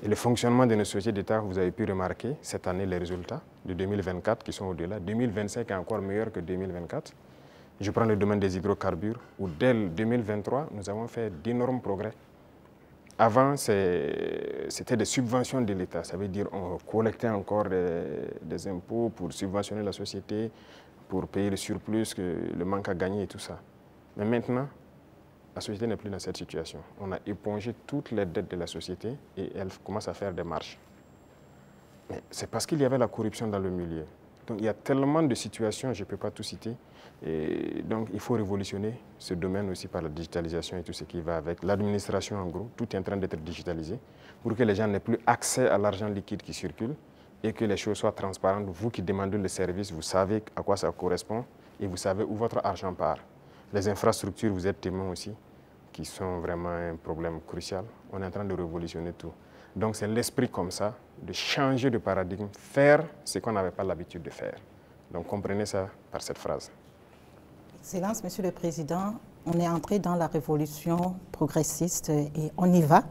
Et le fonctionnement de nos sociétés d'État, vous avez pu remarquer cette année les résultats de 2024 qui sont au-delà. 2025 est encore meilleur que 2024. Je prends le domaine des hydrocarbures où dès 2023, nous avons fait d'énormes progrès. Avant, c'était des subventions de l'État. Ça veut dire qu'on collectait encore des impôts pour subventionner la société, pour payer le surplus, le manque à gagner et tout ça. Mais maintenant, la société n'est plus dans cette situation. On a épongé toutes les dettes de la société et elle commence à faire des marches. Mais c'est parce qu'il y avait la corruption dans le milieu. Donc il y a tellement de situations, je ne peux pas tout citer. Et donc il faut révolutionner ce domaine aussi par la digitalisation et tout ce qui va avec. L'administration en gros, tout est en train d'être digitalisé pour que les gens n'aient plus accès à l'argent liquide qui circule et que les choses soient transparentes. Vous qui demandez le service, vous savez à quoi ça correspond et vous savez où votre argent part. Les infrastructures, vous êtes témoins aussi, qui sont vraiment un problème crucial. On est en train de révolutionner tout. Donc c'est l'esprit comme ça, de changer de paradigme, faire ce qu'on n'avait pas l'habitude de faire. Donc comprenez ça par cette phrase. Excellence, Monsieur le Président, on est entré dans la révolution progressiste et on y va.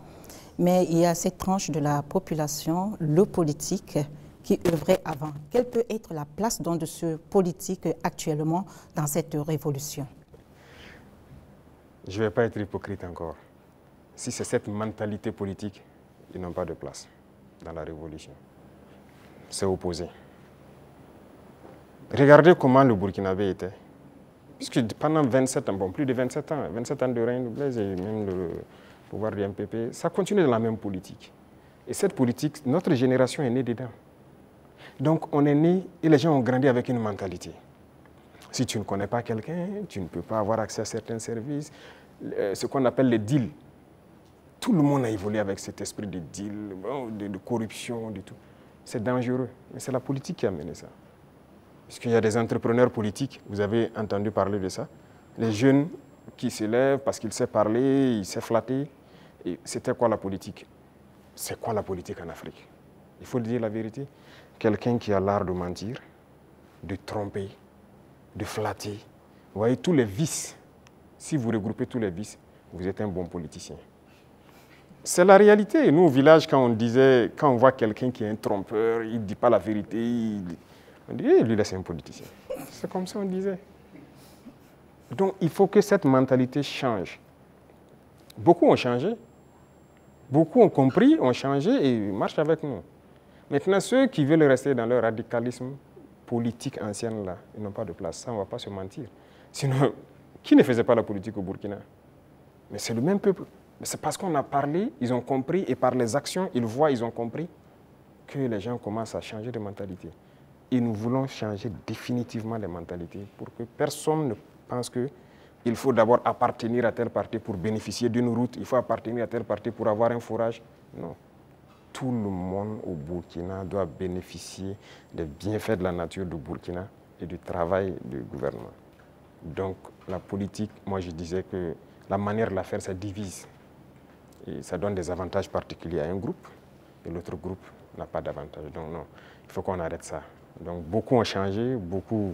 mais il y a cette tranche de la population, le politique, qui œuvrait avant. Quelle peut être la place donc de ce politique actuellement dans cette révolution? Je ne vais pas être hypocrite encore. Si c'est cette mentalité politique, ils n'ont pas de place dans la révolution. C'est opposé. Regardez comment le Burkinabé était. Puisque pendant 27 ans, bon, plus de 27 ans de règne de Blaise et même le pouvoir du MPP, ça continue dans la même politique. Et cette politique, notre génération est née dedans. Donc on est né et les gens ont grandi avec une mentalité. Si tu ne connais pas quelqu'un, tu ne peux pas avoir accès à certains services. Ce qu'on appelle les deals. Tout le monde a évolué avec cet esprit de deal, de corruption, de tout. C'est dangereux, mais c'est la politique qui a mené ça. Parce qu'il y a des entrepreneurs politiques, vous avez entendu parler de ça. Les jeunes qui se lèvent parce qu'ils savent parler, ils savent flatter. Et c'était quoi la politique? C'est quoi la politique en Afrique? Il faut dire la vérité. Quelqu'un qui a l'art de mentir, de tromper, de flatter. Vous voyez, tous les vices. Si vous regroupez tous les vices, vous êtes un bon politicien. C'est la réalité. Nous, au village, quand on voit quelqu'un qui est un trompeur, il ne dit pas la vérité, on dit, lui, là, c'est un politicien. C'est comme ça qu'on disait. Donc, il faut que cette mentalité change. Beaucoup ont changé. Beaucoup ont compris, ont changé et marchent avec nous. Maintenant, ceux qui veulent rester dans leur radicalisme politique ancienne, là, ils n'ont pas de place. Ça, on ne va pas se mentir. Sinon, qui ne faisait pas la politique au Burkina? Mais c'est le même peuple. Mais c'est parce qu'on a parlé, ils ont compris, et par les actions, ils voient, ils ont compris, que les gens commencent à changer de mentalité. Et nous voulons changer définitivement les mentalités pour que personne ne pense qu'il faut d'abord appartenir à tel parti pour bénéficier d'une route, il faut appartenir à tel parti pour avoir un fourrage. Non. Tout le monde au Burkina doit bénéficier des bienfaits de la nature du Burkina et du travail du gouvernement. Donc la politique, moi je disais que la manière de la faire, ça divise. Et ça donne des avantages particuliers à un groupe et l'autre groupe n'a pas d'avantage. Donc non, il faut qu'on arrête ça. Donc beaucoup ont changé, beaucoup.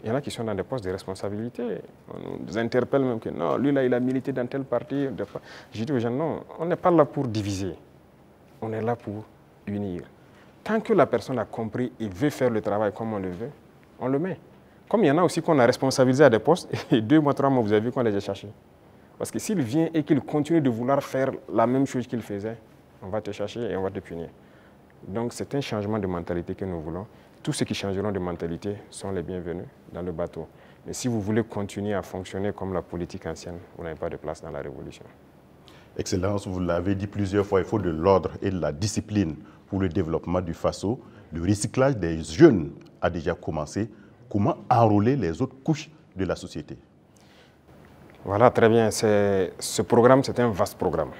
Il y en a qui sont dans des postes de responsabilité. On nous interpelle même que non, lui là, il a milité dans tel parti. Je dis aux gens, non, on n'est pas là pour diviser. On est là pour unir. Tant que la personne a compris et veut faire le travail comme on le veut, on le met. Comme il y en a aussi qu'on a responsabilisé à des postes, et 2 mois, 3 mois, vous avez vu qu'on les a cherchés. Parce que s'il vient et qu'il continue de vouloir faire la même chose qu'il faisait, on va te chercher et on va te punir. Donc c'est un changement de mentalité que nous voulons. Tous ceux qui changeront de mentalité sont les bienvenus dans le bateau. Mais si vous voulez continuer à fonctionner comme la politique ancienne, vous n'avez pas de place dans la révolution. Excellence, vous l'avez dit plusieurs fois, il faut de l'ordre et de la discipline pour le développement du FASO. Le recyclage des jeunes a déjà commencé. Comment enrôler les autres couches de la société? Voilà, très bien. Ce programme, c'est un vaste programme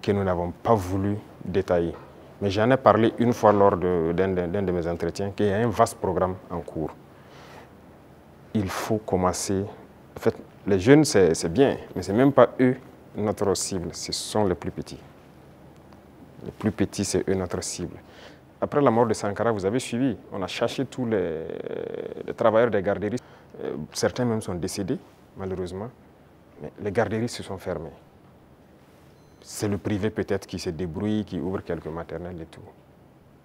que nous n'avons pas voulu détailler. Mais j'en ai parlé une fois lors d'un de mes entretiens, qu'il y a un vaste programme en cours. Il faut commencer. En fait, les jeunes, c'est bien, mais ce n'est même pas eux notre cible, ce sont les plus petits. Les plus petits, c'est eux notre cible. Après la mort de Sankara, vous avez suivi, on a cherché tous les travailleurs des garderies. Certains même sont décédés, malheureusement. Mais les garderies se sont fermées. C'est le privé peut-être qui se débrouille, qui ouvre quelques maternelles et tout.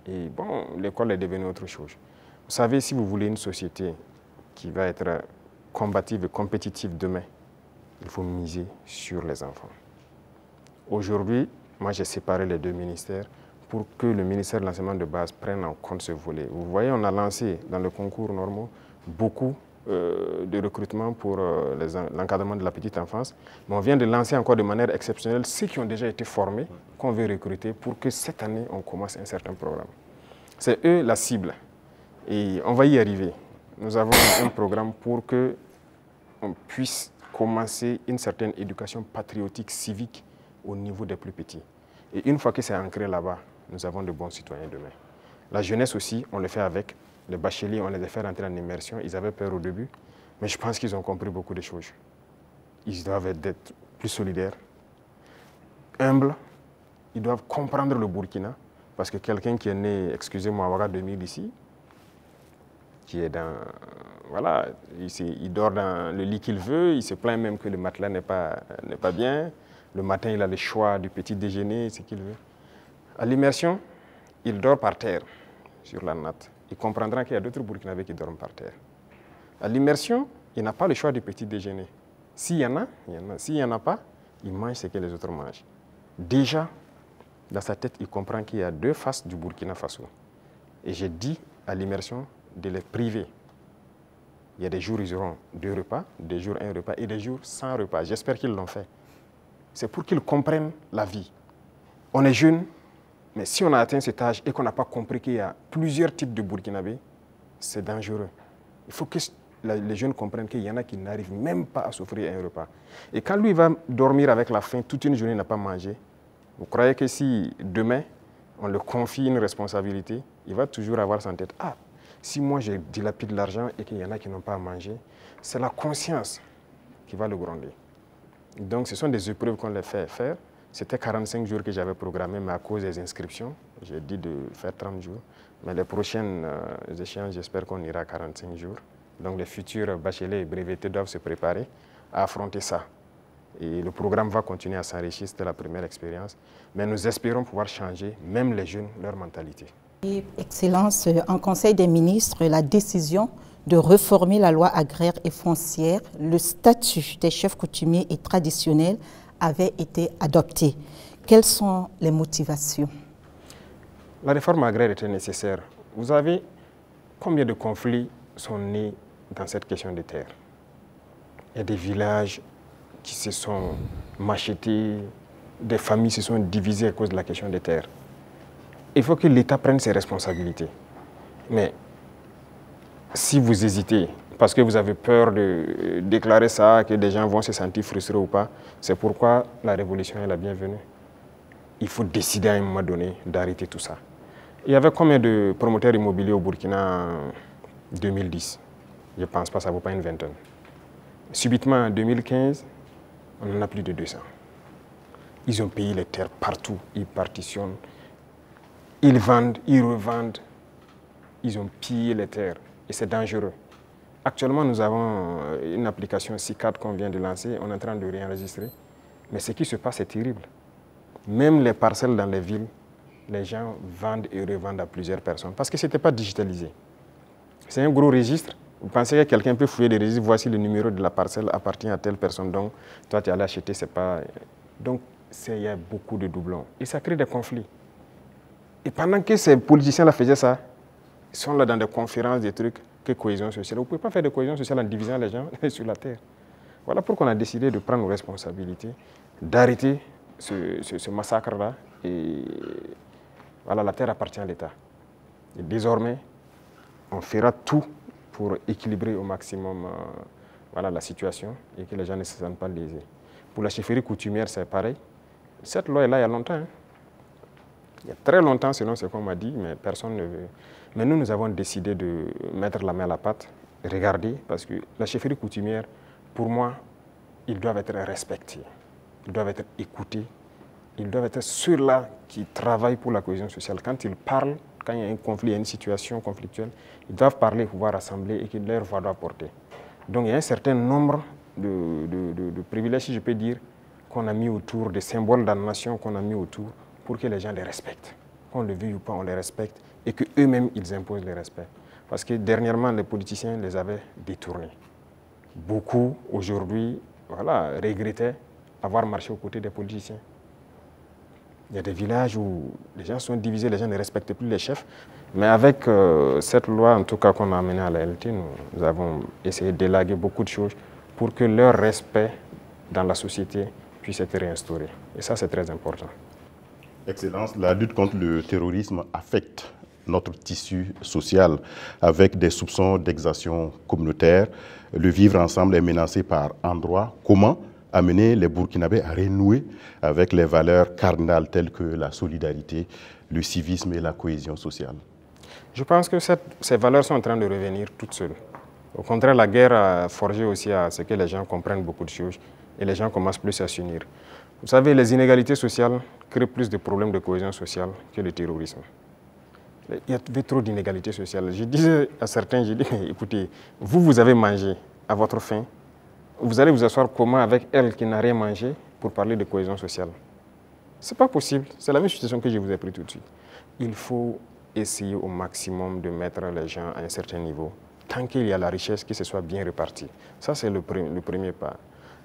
Et bon, l'école est devenue autre chose. Vous savez, si vous voulez une société qui va être combative et compétitive demain, il faut miser sur les enfants. Aujourd'hui, moi j'ai séparé les 2 ministères pour que le ministère de l'enseignement de base prenne en compte ce volet. Vous voyez, on a lancé dans le concours normaux beaucoup de recrutement pour l'encadrement de la petite enfance. Mais on vient de lancer encore de manière exceptionnelle ceux qui ont déjà été formés, qu'on veut recruter pour que cette année, on commence un certain programme. C'est eux la cible. Et on va y arriver. Nous avons un programme pour qu'on puisse commencer une certaine éducation patriotique, civique au niveau des plus petits. Et une fois que c'est ancré là-bas, nous avons de bons citoyens demain. La jeunesse aussi, on le fait avec. Les bacheliers, on les a fait rentrer en immersion. Ils avaient peur au début, mais je pense qu'ils ont compris beaucoup de choses. Ils doivent être plus solidaires, humbles. Ils doivent comprendre le Burkina. Parce que quelqu'un qui est né, excusez-moi, à Ouaga 2000 ici, qui est dans... Voilà, il dort dans le lit qu'il veut, il se plaint même que le matelas n'est pas bien, Le matin, il a le choix du petit déjeuner, ce qu'il veut. À l'immersion, il dort par terre, sur la natte. Il comprendra qu'il y a d'autres Burkinabés qui dorment par terre. À l'immersion, il n'a pas le choix du petit déjeuner. S'il y en a, il y en a. S'il n'y en a pas, il mange ce que les autres mangent. Déjà, dans sa tête, il comprend qu'il y a deux faces du Burkina Faso. Et j'ai dit à l'immersion de les priver. Il y a des jours où ils auront 2 repas, des jours 1 repas et des jours sans repas. J'espère qu'ils l'ont fait. C'est pour qu'ils comprennent la vie. On est jeunes, mais si on a atteint cet âge et qu'on n'a pas compris qu'il y a plusieurs types de Burkinabés, c'est dangereux. Il faut que les jeunes comprennent qu'il y en a qui n'arrivent même pas à s'offrir un repas. Et quand lui va dormir avec la faim, toute une journée il n'a pas mangé, vous croyez que si demain on le confie une responsabilité, il va toujours avoir en tête, ah, si moi je dilapide l'argent et qu'il y en a qui n'ont pas à manger, c'est la conscience qui va le gronder. Donc ce sont des épreuves qu'on les fait faire. C'était 45 jours que j'avais programmé, mais à cause des inscriptions, j'ai dit de faire 30 jours. Mais les prochaines échéances, j'espère qu'on ira à 45 jours. Donc les futurs bacheliers et brevetés doivent se préparer à affronter ça. Et le programme va continuer à s'enrichir, c'était la première expérience. Mais nous espérons pouvoir changer, même les jeunes, leur mentalité. Et, Excellence, en Conseil des ministres, la décision de réformer la loi agraire et foncière, le statut des chefs coutumiers et traditionnels avait été adopté. Quelles sont les motivations? La réforme agraire était nécessaire. Vous savez combien de conflits sont nés dans cette question des terres? Il y a des villages qui se sont machetés, des familles se sont divisées à cause de la question des terres. Il faut que l'État prenne ses responsabilités. Mais si vous hésitez, parce que vous avez peur de déclarer ça, que des gens vont se sentir frustrés ou pas, c'est pourquoi la révolution est la bienvenue. Il faut décider à un moment donné d'arrêter tout ça. Il y avait combien de promoteurs immobiliers au Burkina en 2010? Je ne pense pas, ça ne vaut pas une vingtaine. Subitement, en 2015, on en a plus de 200. Ils ont payé les terres partout, ils partitionnent, ils vendent, ils revendent, ils ont pillé les terres et c'est dangereux. Actuellement, nous avons une application CICAD qu'on vient de lancer, on est en train de réenregistrer, mais ce qui se passe est terrible. Même les parcelles dans les villes, les gens vendent et revendent à plusieurs personnes parce que ce n'était pas digitalisé. C'est un gros registre. Vous pensez que quelqu'un peut fouiller des registres, voici le numéro de la parcelle appartient à telle personne, donc toi tu es allé acheter, c'est pas... Donc il y a beaucoup de doublons et ça crée des conflits. Et pendant que ces politiciens-là faisaient ça, ils sont là dans des conférences, des trucs, que cohésion sociale. Vous ne pouvez pas faire de cohésion sociale en divisant les gens sur la terre. Voilà pourquoi on a décidé de prendre nos responsabilités, d'arrêter ce massacre-là. Et voilà, la terre appartient à l'État. Et désormais, on fera tout pour équilibrer au maximum voilà, la situation et que les gens ne se sentent pas lésés. Pour la chefferie coutumière, c'est pareil. Cette loi est là il y a longtemps. Hein. Il y a très longtemps, selon ce qu'on m'a dit, mais personne ne veut. Mais nous, nous avons décidé de mettre la main à la pâte, regarder, parce que la chefferie coutumière, pour moi, ils doivent être respectés, ils doivent être écoutés, ils doivent être ceux-là qui travaillent pour la cohésion sociale. Quand ils parlent, quand il y a un conflit, il y a une situation conflictuelle, ils doivent parler, pouvoir rassembler et que leur voix doit porter. Donc il y a un certain nombre de privilèges, si je peux dire, qu'on a mis autour, des symboles de la nation qu'on a mis autour pour que les gens les respectent. Qu'on le veuille ou pas, on les respecte et qu'eux-mêmes, ils imposent le respect. Parce que dernièrement, les politiciens les avaient détournés. Beaucoup, aujourd'hui, voilà, regrettaient avoir marché aux côtés des politiciens. Il y a des villages où les gens sont divisés, les gens ne respectent plus les chefs. Mais avec cette loi, en tout cas qu'on a amenée à la LT, nous avons essayé d'élaguer beaucoup de choses pour que leur respect dans la société puisse être réinstauré. Et ça, c'est très important. Excellence, la lutte contre le terrorisme affecte notre tissu social avec des soupçons d'exaction communautaire. Le vivre ensemble est menacé par endroits. Comment amener les Burkinabés à renouer avec les valeurs cardinales telles que la solidarité, le civisme et la cohésion sociale? Je pense que ces valeurs sont en train de revenir toutes seules. Au contraire, la guerre a forgé aussi à ce que les gens comprennent beaucoup de choses et les gens commencent plus à s'unir. Vous savez, les inégalités sociales créent plus de problèmes de cohésion sociale que le terrorisme. Il y avait trop d'inégalités sociales. Je disais à certains, je dis, écoutez, vous avez mangé à votre faim vous allez vous asseoir comment avec elle qui n'a rien mangé pour parler de cohésion sociale? Ce n'est pas possible. C'est la même situation que je vous ai pris tout de suite. Il faut essayer au maximum de mettre les gens à un certain niveau. Tant qu'il y a la richesse, que ce soit bien réparti. Ça, c'est le premier pas.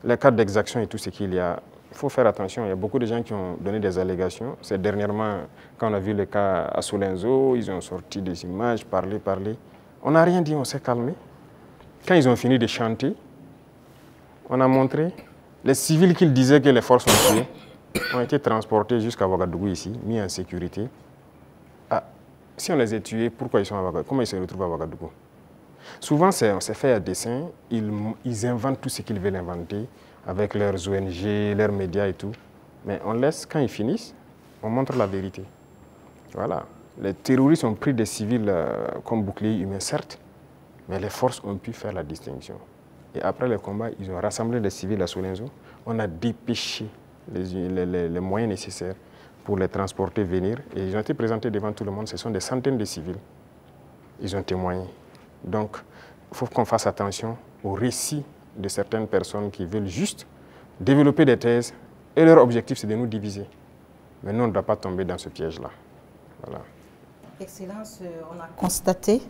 Les cas d'exaction et tout ce qu'il y a, il faut faire attention. Il y a beaucoup de gens qui ont donné des allégations. C'est dernièrement, quand on a vu le cas à Solenzo, ils ont sorti des images, parlé. On n'a rien dit, on s'est calmé. Quand ils ont fini de chanter, on a montré les civils qu'ils disaient que les forces ont tués ont été transportés jusqu'à Ouagadougou ici, mis en sécurité. Ah, si on les a tués, pourquoi ils sont à Ouagadougou? Comment ils se retrouvent à Ouagadougou? Souvent, c'est fait à dessein. Ils inventent tout ce qu'ils veulent inventer avec leurs ONG, leurs médias et tout. Mais on laisse, quand ils finissent, on montre la vérité. Voilà. Les terroristes ont pris des civils comme boucliers humains, certes, mais les forces ont pu faire la distinction. Et après le combat, ils ont rassemblé les civils à Solenzo. On a dépêché les moyens nécessaires pour les transporter, venir. Et ils ont été présentés devant tout le monde. Ce sont des centaines de civils. Ils ont témoigné. Donc, il faut qu'on fasse attention aux récits de certaines personnes qui veulent juste développer des thèses. Et leur objectif, c'est de nous diviser. Mais nous, on ne doit pas tomber dans ce piège-là. Voilà. Excellence, on a constaté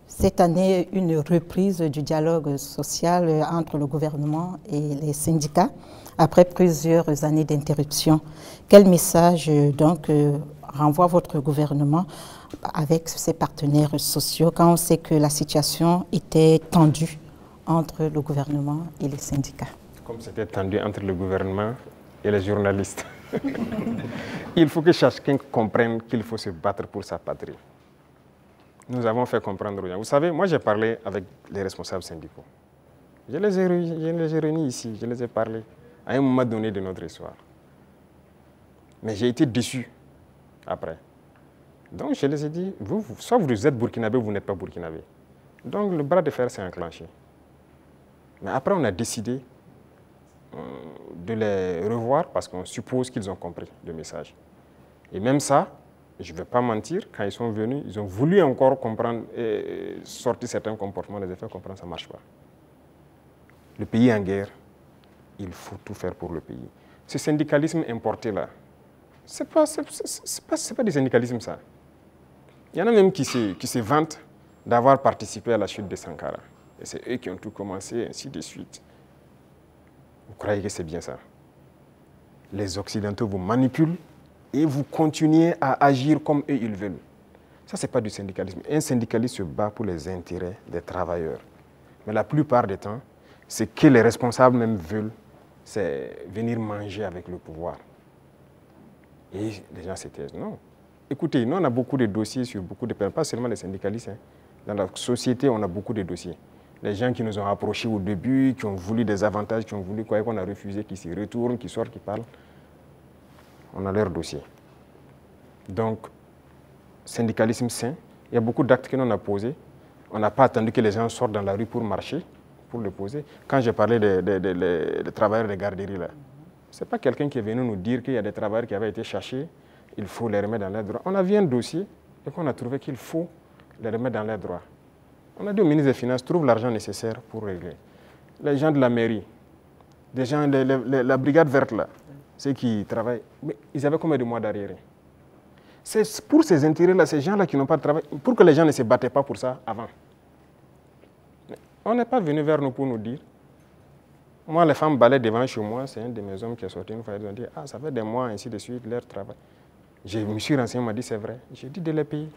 cette année une reprise du dialogue social entre le gouvernement et les syndicats après plusieurs années d'interruption. Quel message donc renvoie votre gouvernement avec ses partenaires sociaux quand on sait que la situation était tendue entre le gouvernement et les syndicats? Comme c'était tendu entre le gouvernement et les journalistes. Il faut que chacun comprenne qu'il faut se battre pour sa patrie. Nous avons fait comprendre aux gens. Vous savez, moi j'ai parlé avec les responsables syndicaux. Je les ai réunis ici, je les ai parlé à un moment donné de notre histoire. Mais j'ai été déçu après. Donc je les ai dit, soit vous êtes burkinabé ou vous n'êtes pas burkinabé. Donc le bras de fer s'est enclenché. Mais après on a décidé de les revoir parce qu'on suppose qu'ils ont compris le message. Et même ça, je ne vais pas mentir, quand ils sont venus, ils ont voulu encore comprendre et sortir certains comportements, les effets comprendre, ça ne marche pas. Le pays est en guerre, il faut tout faire pour le pays. Ce syndicalisme importé là, ce n'est pas du syndicalisme ça. Il y en a même qui se vantent d'avoir participé à la chute de Sankara. Et c'est eux qui ont tout commencé, ainsi de suite. Vous croyez que c'est bien ça? Les Occidentaux vous manipulent et vous continuez à agir comme eux ils veulent. Ça, ce n'est pas du syndicalisme. Un syndicaliste se bat pour les intérêts des travailleurs. Mais la plupart du temps, ce que les responsables même veulent, c'est venir manger avec le pouvoir. Et les gens se taisent. Non. Écoutez, nous, on a beaucoup de dossiers sur beaucoup de personnes, pas seulement les syndicalistes. Hein. Dans la société, on a beaucoup de dossiers. Les gens qui nous ont approchés au début, qui ont voulu des avantages, qui ont voulu quoi, qu'on a refusé, qui s'y retournent, qui sortent, qui parlent. On a leur dossier. Donc, syndicalisme sain, il y a beaucoup d'actes que l'on a posés. On n'a pas attendu que les gens sortent dans la rue pour marcher, pour le poser. Quand j'ai parlé des travailleurs des garderies, là, ce n'est pas quelqu'un qui est venu nous dire qu'il y a des travailleurs qui avaient été cherchés, il faut les remettre dans leurs droits. On a vu un dossier et qu'on a trouvé qu'il faut les remettre dans leurs droits. On a dit au ministre des Finances, trouve l'argent nécessaire pour régler. Les gens de la mairie, des gens de la brigade verte, là, ceux qui travaillent, mais ils avaient combien de mois d'arriérés? C'est pour ces intérêts-là, ces gens-là qui n'ont pas de travail, pour que les gens ne se battaient pas pour ça avant. Mais on n'est pas venu vers nous pour nous dire. Moi, les femmes balaient devant chez moi, c'est un de mes hommes qui est sorti une fois, ils ont dit, ah, ça fait des mois, ainsi de suite, leur travail. Je me suis renseigné, on m'a dit, c'est vrai. J'ai dit de les payer.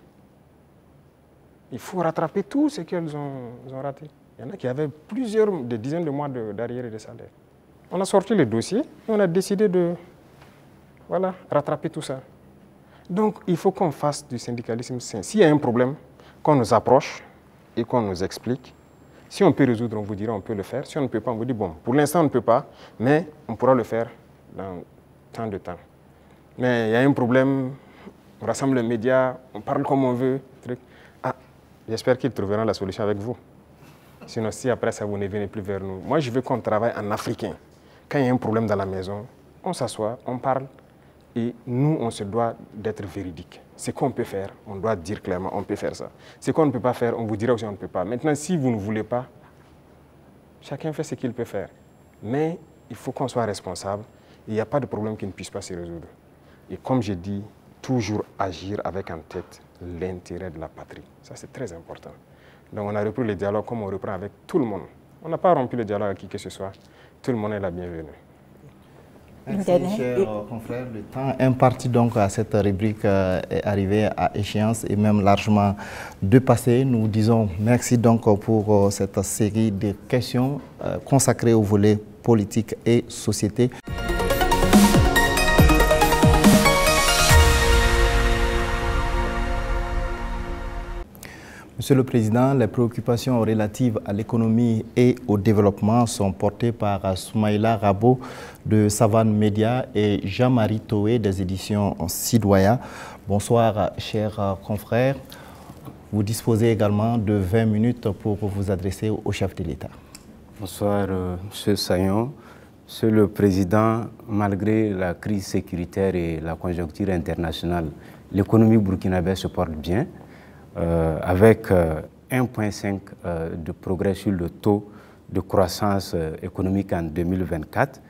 Il faut rattraper tout ce qu'elles ont raté. Il y en a qui avaient des dizaines de mois d'arriérés de salaire. On a sorti le dossier et on a décidé de rattraper tout ça. Donc, il faut qu'on fasse du syndicalisme sain. S'il y a un problème, qu'on nous approche et qu'on nous explique. Si on peut résoudre, on vous dira on peut le faire. Si on ne peut pas, on vous dit bon, pour l'instant on ne peut pas, mais on pourra le faire dans tant de temps. Mais il y a un problème, on rassemble les médias, on parle comme on veut. Ah, j'espère qu'ils trouveront la solution avec vous. Sinon, si après ça, vous ne venez plus vers nous. Moi, je veux qu'on travaille en africain. Quand il y a un problème dans la maison, on s'assoit, on parle. Et nous, on se doit d'être véridique. Ce qu'on peut faire, on doit dire clairement, on peut faire ça. Ce qu'on ne peut pas faire, on vous dira aussi on ne peut pas. Maintenant, si vous ne voulez pas, Chacun fait ce qu'il peut faire. Mais il faut qu'on soit responsable. Il n'y a pas de problème qui ne puisse pas se résoudre. Et comme je dis, toujours agir avec en tête l'intérêt de la patrie. Ça, c'est très important. Donc, on a repris le dialogue comme on reprend avec tout le monde. On n'a pas rompu le dialogue avec qui que ce soit. Tout le monde est la bienvenue. Merci, chers confrères. Le temps imparti donc à cette rubrique est arrivé à échéance et même largement dépassé. Nous disons merci donc pour cette série de questions consacrées au volet politique et société. Monsieur le Président, les préoccupations relatives à l'économie et au développement sont portées par Soumaïla Rabo de Savane Média et Jean-Marie Toé des éditions Sidoya. Bonsoir, chers confrères. Vous disposez également de 20 minutes pour vous adresser au chef de l'État. Bonsoir, Monsieur Sayon. Monsieur le Président, malgré la crise sécuritaire et la conjoncture internationale, l'économie burkinabé se porte bien. Avec 1,5 de progrès sur le taux de croissance économique en 2024.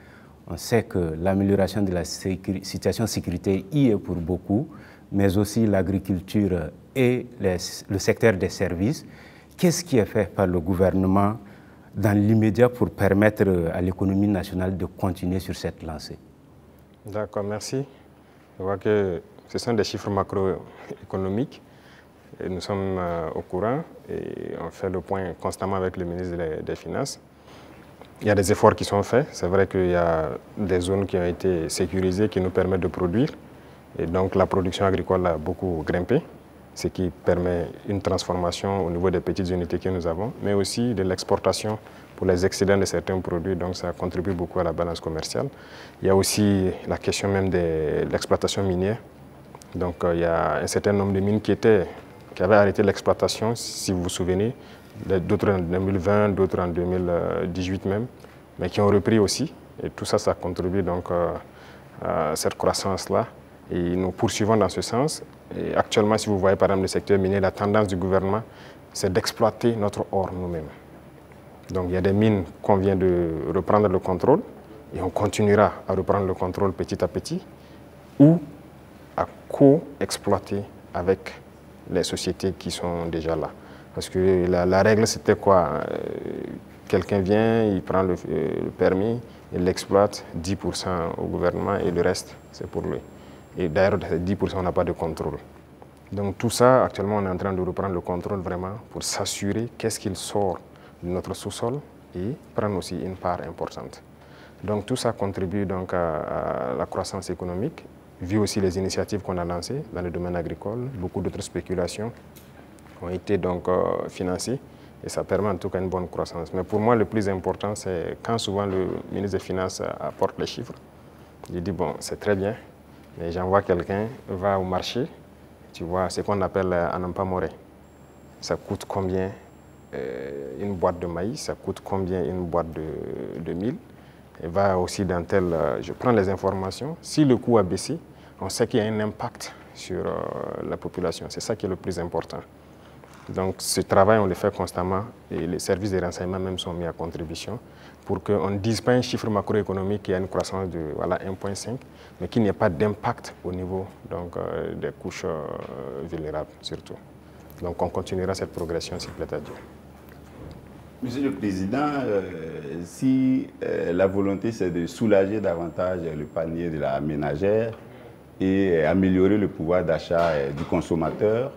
On sait que l'amélioration de la situation sécuritaire y est pour beaucoup, mais aussi l'agriculture et le secteur des services. Qu'est-ce qui est fait par le gouvernement dans l'immédiat pour permettre à l'économie nationale de continuer sur cette lancée? D'accord, merci. Je vois que ce sont des chiffres macroéconomiques. Et nous sommes au courant et on fait le point constamment avec le ministre des Finances. Il y a des efforts qui sont faits. C'est vrai qu'il y a des zones qui ont été sécurisées qui nous permettent de produire. Et donc la production agricole a beaucoup grimpé, ce qui permet une transformation au niveau des petites unités que nous avons, mais aussi de l'exportation pour les excédents de certains produits. Donc ça contribue beaucoup à la balance commerciale. Il y a aussi la question même de l'exploitation minière. Donc il y a un certain nombre de mines qui avaient arrêté l'exploitation, si vous vous souvenez, d'autres en 2020, d'autres en 2018 même, mais qui ont repris aussi. Et tout ça, ça contribue donc à cette croissance-là. Et nous poursuivons dans ce sens. Et actuellement, si vous voyez par exemple le secteur minier, la tendance du gouvernement, c'est d'exploiter notre or nous-mêmes. Donc il y a des mines qu'on vient de reprendre le contrôle, et on continuera à reprendre le contrôle petit à petit, ou à co-exploiter avec les sociétés qui sont déjà là. Parce que la règle, c'était quoi? Quelqu'un vient, il prend le permis, il l'exploite, 10% au gouvernement et le reste, c'est pour lui. Et d'ailleurs, 10%, on n'a pas de contrôle. Donc tout ça, actuellement, on est en train de reprendre le contrôle vraiment pour s'assurer qu'est-ce qu'il sort de notre sous-sol et prendre aussi une part importante. Donc tout ça contribue donc à la croissance économique, vu aussi les initiatives qu'on a lancées dans le domaine agricole. Beaucoup d'autres spéculations ont été donc financées et ça permet en tout cas une bonne croissance. Mais pour moi, le plus important, c'est quand souvent le ministre des Finances apporte les chiffres, il dit bon, c'est très bien, mais j'envoie quelqu'un, va au marché, tu vois, ce qu'on appelle Anampa Moré. Ça coûte combien une boîte de maïs, ça coûte combien une boîte de mil. Et va aussi dans tel, je prends les informations. Si le coût a baissé, on sait qu'il y a un impact sur la population. C'est ça qui est le plus important. Donc ce travail, on le fait constamment et les services de renseignement même sont mis à contribution pour qu'on ne dise pas un chiffre macroéconomique qui a une croissance de voilà, 1,5, mais qu'il n'y ait pas d'impact au niveau donc, des couches vulnérables surtout. Donc on continuera cette progression s'il plaît à Dieu. Monsieur le Président, si la volonté c'est de soulager davantage le panier de la ménagère et améliorer le pouvoir d'achat du consommateur,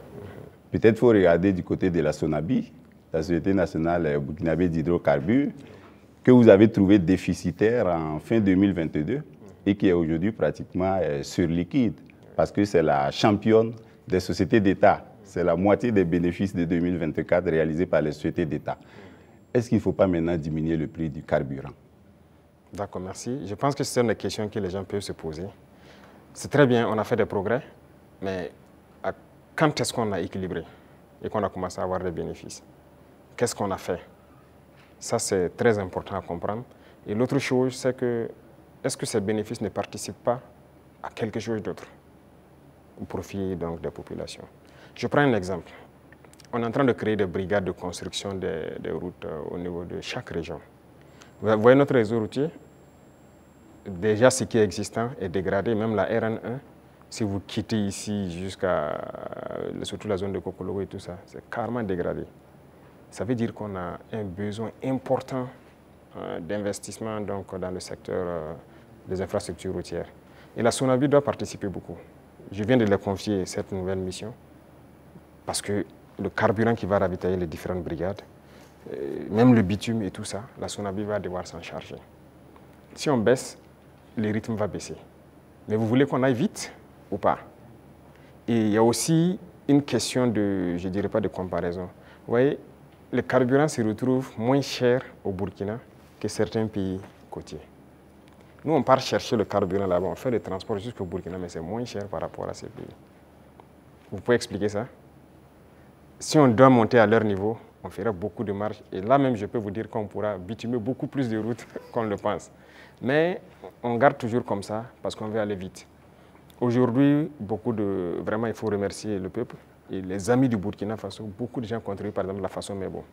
peut-être faut regarder du côté de la SONABI, la Société nationale burkinabé d'hydrocarbures, que vous avez trouvé déficitaire en fin 2022 et qui est aujourd'hui pratiquement sur liquide, parce que c'est la championne des sociétés d'État. C'est la moitié des bénéfices de 2024 réalisés par les sociétés d'État. Est-ce qu'il ne faut pas maintenant diminuer le prix du carburant? D'accord, merci. Je pense que c'est une question que les gens peuvent se poser. C'est très bien, on a fait des progrès, mais quand est-ce qu'on a équilibré et qu'on a commencé à avoir des bénéfices? Qu'est-ce qu'on a fait? Ça, c'est très important à comprendre. Et l'autre chose, c'est que est-ce que ces bénéfices ne participent pas à quelque chose d'autre au profit donc, des populations? Je prends un exemple. On est en train de créer des brigades de construction des routes au niveau de chaque région. Vous voyez notre réseau routier, déjà ce qui est existant est dégradé, même la RN1, si vous quittez ici jusqu'à, surtout la zone de Kokologo et tout ça, c'est carrément dégradé. Ça veut dire qu'on a un besoin important d'investissement dans le secteur des infrastructures routières. Et la SONABI doit participer beaucoup. Je viens de leur confier cette nouvelle mission parce que le carburant qui va ravitailler les différentes brigades, même le bitume et tout ça, la SONABI va devoir s'en charger. Si on baisse, le rythme va baisser. Mais vous voulez qu'on aille vite ou pas? Et il y a aussi une question de, je ne dirais pas de comparaison. Vous voyez, le carburant se retrouve moins cher au Burkina que certains pays côtiers. Nous, on part chercher le carburant là-bas, on fait le transport jusqu'au Burkina, mais c'est moins cher par rapport à ces pays. Vous pouvez expliquer ça? Si on doit monter à leur niveau, on fera beaucoup de marge. Et là même, je peux vous dire qu'on pourra bitumer beaucoup plus de routes qu'on le pense. Mais on garde toujours comme ça parce qu'on veut aller vite. Aujourd'hui, vraiment, il faut remercier le peuple et les amis du Burkina Faso. Beaucoup de gens contribuent, par exemple, la façon Mebo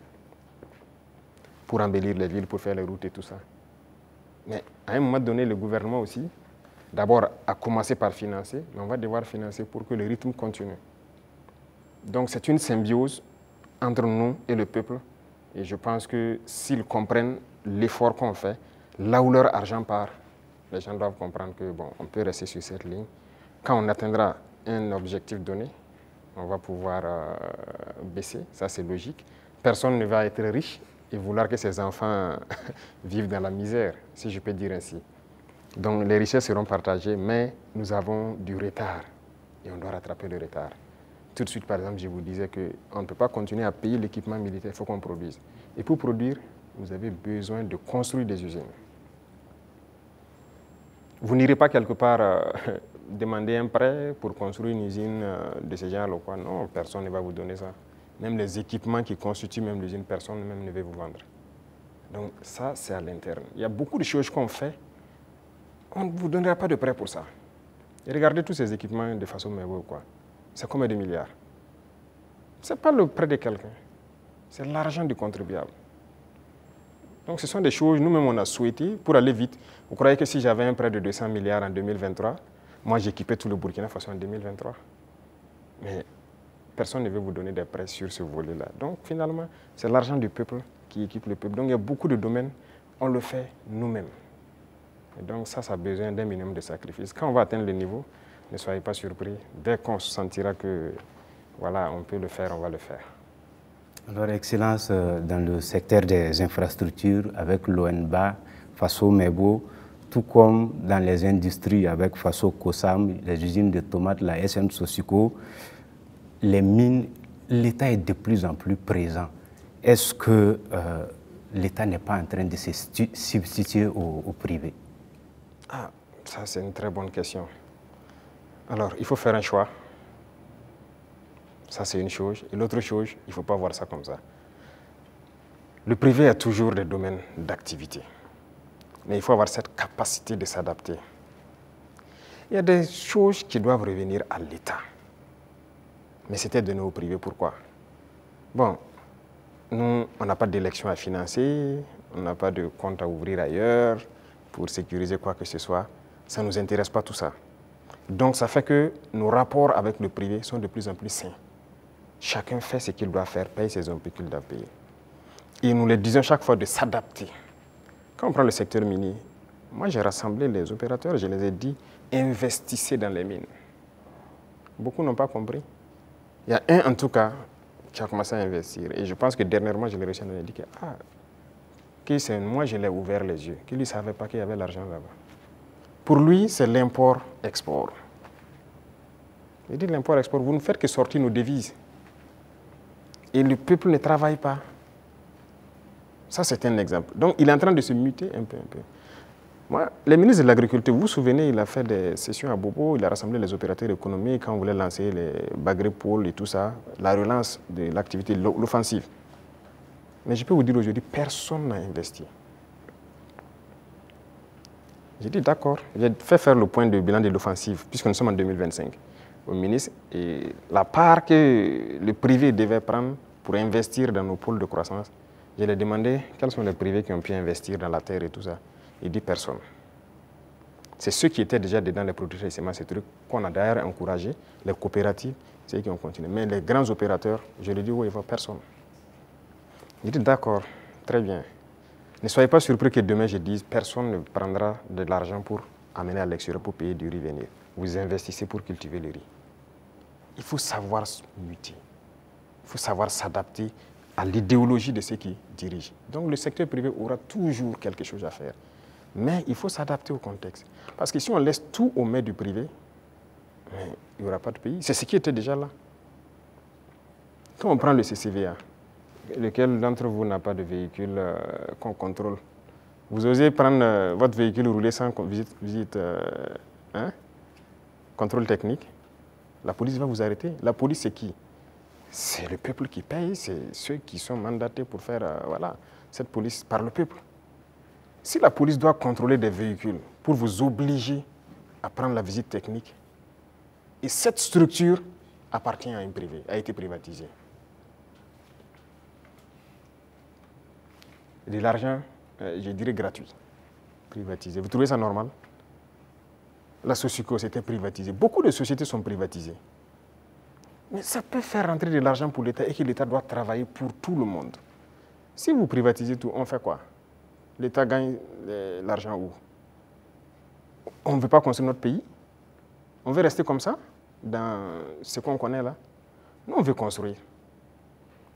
pour embellir les villes, pour faire les routes et tout ça. Mais à un moment donné, le gouvernement aussi, d'abord, a commencé par financer, mais on va devoir financer pour que le rythme continue. Donc, c'est une symbiose entre nous et le peuple. Et je pense que s'ils comprennent l'effort qu'on fait, là où leur argent part, les gens doivent comprendre que bon, on peut rester sur cette ligne. Quand on atteindra un objectif donné, on va pouvoir baisser, ça c'est logique. Personne ne va être riche et vouloir que ses enfants vivent dans la misère, si je peux dire ainsi. Donc les richesses seront partagées, mais nous avons du retard et on doit rattraper le retard. Tout de suite, par exemple, je vous disais qu'on ne peut pas continuer à payer l'équipement militaire, il faut qu'on produise. Et pour produire, vous avez besoin de construire des usines. Vous n'irez pas quelque part demander un prêt pour construire une usine de ce genre ou quoi. Non, personne ne va vous donner ça. Même les équipements qui constituent même l'usine, personne même ne va vous vendre. Donc ça, c'est à l'interne. Il y a beaucoup de choses qu'on fait. On ne vous donnera pas de prêt pour ça. Et regardez tous ces équipements de façon merveilleuse, quoi. C'est combien de milliards? Ce n'est pas le prêt de quelqu'un. C'est l'argent du contribuable. Donc ce sont des choses, nous-mêmes, on a souhaité pour aller vite. Vous croyez que si j'avais un prêt de 200 milliards en 2023, moi, j'équipais tout le Burkina Faso en 2023. Mais personne ne veut vous donner des prêts sur ce volet-là. Donc finalement, c'est l'argent du peuple qui équipe le peuple. Donc il y a beaucoup de domaines, on le fait nous-mêmes. Et donc ça a besoin d'un minimum de sacrifice. Quand on va atteindre le niveau, ne soyez pas surpris. Dès qu'on se sentira que, voilà, on peut le faire, on va le faire. Alors, Excellence, dans le secteur des infrastructures, avec l'ONBA, Faso Mebo, tout comme dans les industries avec Faso Kosam, les usines de tomates, la SM Sosiko, les mines, l'État est de plus en plus présent. Est-ce que l'État n'est pas en train de se substituer au privé? Ah, ça c'est une très bonne question. Alors, il faut faire un choix. Ça, c'est une chose. Et l'autre chose, il ne faut pas voir ça comme ça. Le privé a toujours des domaines d'activité. Mais il faut avoir cette capacité de s'adapter. Il y a des choses qui doivent revenir à l'État. Mais c'était donné au privé. Pourquoi? Bon, nous, on n'a pas d'élection à financer, on n'a pas de compte à ouvrir ailleurs pour sécuriser quoi que ce soit. Ça ne nous intéresse pas tout ça. Donc, ça fait que nos rapports avec le privé sont de plus en plus sains. Chacun fait ce qu'il doit faire, paye ses impôts qu'il doit payer. Et nous les disons chaque fois de s'adapter. Quand on prend le secteur minier, moi j'ai rassemblé les opérateurs, je les ai dit, investissez dans les mines. Beaucoup n'ont pas compris. Il y a un en tout cas qui a commencé à investir. Et je pense que dernièrement, je l'ai reçu, on a dit que moi je l'ai ouvert les yeux, qu'il ne savait pas qu'il y avait l'argent là-bas. Pour lui, c'est l'import-export. Il dit l'import-export, vous ne faites que sortir nos devises. Et le peuple ne travaille pas. Ça, c'est un exemple. Donc, il est en train de se muter un peu. Moi, le ministre de l'Agriculture, vous vous souvenez, il a fait des sessions à Bobo, il a rassemblé les opérateurs économiques quand on voulait lancer les Bagré-Pôles et tout ça, la relance de l'activité, l'offensive. Mais je peux vous dire aujourd'hui, personne n'a investi. J'ai dit d'accord, j'ai fait faire le point de bilan de l'offensive, puisque nous sommes en 2025, au ministre, et la part que le privé devait prendre pour investir dans nos pôles de croissance, Je lui ai demandé quels sont les privés qui ont pu investir dans la terre et tout ça. Il dit personne. C'est ceux qui étaient déjà dedans, les producteurs de semences, ces trucs qu'on a d'ailleurs encouragé, les coopératives, c'est eux qui ont continué. Mais les grands opérateurs, je lui ai dit, oui, il ne faut personne. Il dit, d'accord, très bien. Ne soyez pas surpris que demain je dise, personne ne prendra de l'argent pour amener à l'extérieur pour payer du riz venir. Vous investissez pour cultiver le riz. Il faut savoir muter. Il faut savoir s'adapter à l'idéologie de ceux qui dirigent. Donc le secteur privé aura toujours quelque chose à faire. Mais il faut s'adapter au contexte. Parce que si on laisse tout aux mains du privé, il n'y aura pas de pays. C'est ce qui était déjà là. Quand on prend le CCVA, lequel d'entre vous n'a pas de véhicule qu'on contrôle? Vous osez prendre votre véhicule rouler sans visite contrôle technique? La police va vous arrêter. La police, c'est qui? C'est le peuple qui paye, c'est ceux qui sont mandatés pour faire cette police par le peuple. Si la police doit contrôler des véhicules pour vous obliger à prendre la visite technique, et cette structure appartient à une privée, a été privatisée. De l'argent, je dirais gratuit, privatisé. Vous trouvez ça normal? La Sosuco, c'était privatisé. Beaucoup de sociétés sont privatisées. Mais ça peut faire rentrer de l'argent pour l'État et que l'État doit travailler pour tout le monde. Si vous privatisez tout, on fait quoi? L'État gagne l'argent où? On ne veut pas construire notre pays? On veut rester comme ça, dans ce qu'on connaît là? Nous, on veut construire.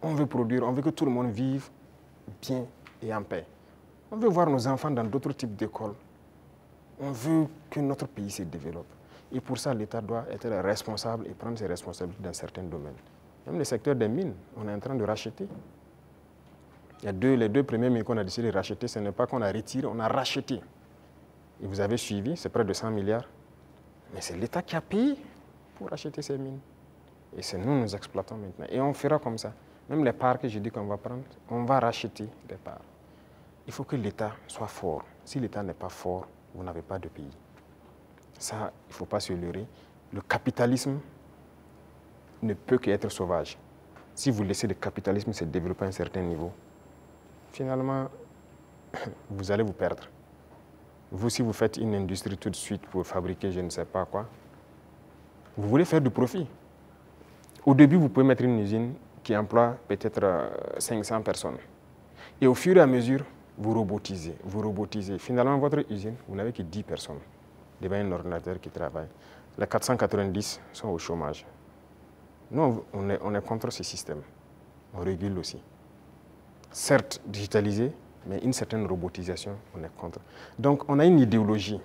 On veut produire, on veut que tout le monde vive bien et en paix. On veut voir nos enfants dans d'autres types d'écoles. On veut que notre pays se développe. Et pour ça, l'État doit être responsable et prendre ses responsabilités dans certains domaines. Même le secteur des mines, on est en train de racheter. Il y a les deux premiers mines qu'on a décidé de racheter, ce n'est pas qu'on a retiré, on a racheté. Et vous avez suivi, c'est près de 100 milliards. Mais c'est l'État qui a payé pour racheter ces mines. Et c'est nous exploitons maintenant. Et on fera comme ça. Même les parts que j'ai dit qu'on va prendre, on va racheter des parts. Il faut que l'État soit fort. Si l'État n'est pas fort, vous n'avez pas de pays. Ça, il ne faut pas se leurrer. Le capitalisme ne peut qu'être sauvage. Si vous laissez le capitalisme se développer à un certain niveau, finalement, vous allez vous perdre. Vous, si vous faites une industrie tout de suite pour fabriquer je ne sais pas quoi, vous voulez faire du profit. Au début, vous pouvez mettre une usine qui emploie peut-être 500 personnes. Et au fur et à mesure, vous robotisez. Finalement, votre usine, vous n'avez que 10 personnes. Devant un ordinateur qui travaille. Les 490 sont au chômage. Nous, on est contre ce système. On régule aussi. Certes, digitalisé, mais une certaine robotisation, on est contre. Donc, on a une idéologie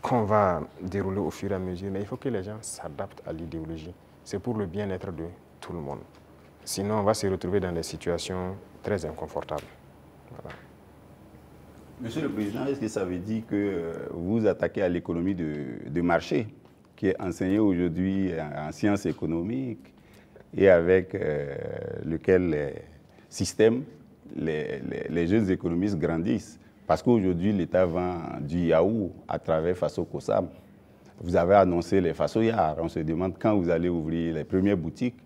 qu'on va dérouler au fur et à mesure, mais il faut que les gens s'adaptent à l'idéologie. C'est pour le bien-être de tout le monde. Sinon, on va se retrouver dans des situations très inconfortables. Voilà. Monsieur le Président, est-ce que ça veut dire que vous attaquez à l'économie de marché, qui est enseignée aujourd'hui en sciences économiques et avec lequel les systèmes, les jeunes économistes grandissent? Parce qu'aujourd'hui, l'État vend du yaourt à travers Faso Kosam. Vous avez annoncé les Fasoyards. On se demande quand vous allez ouvrir les premières boutiques.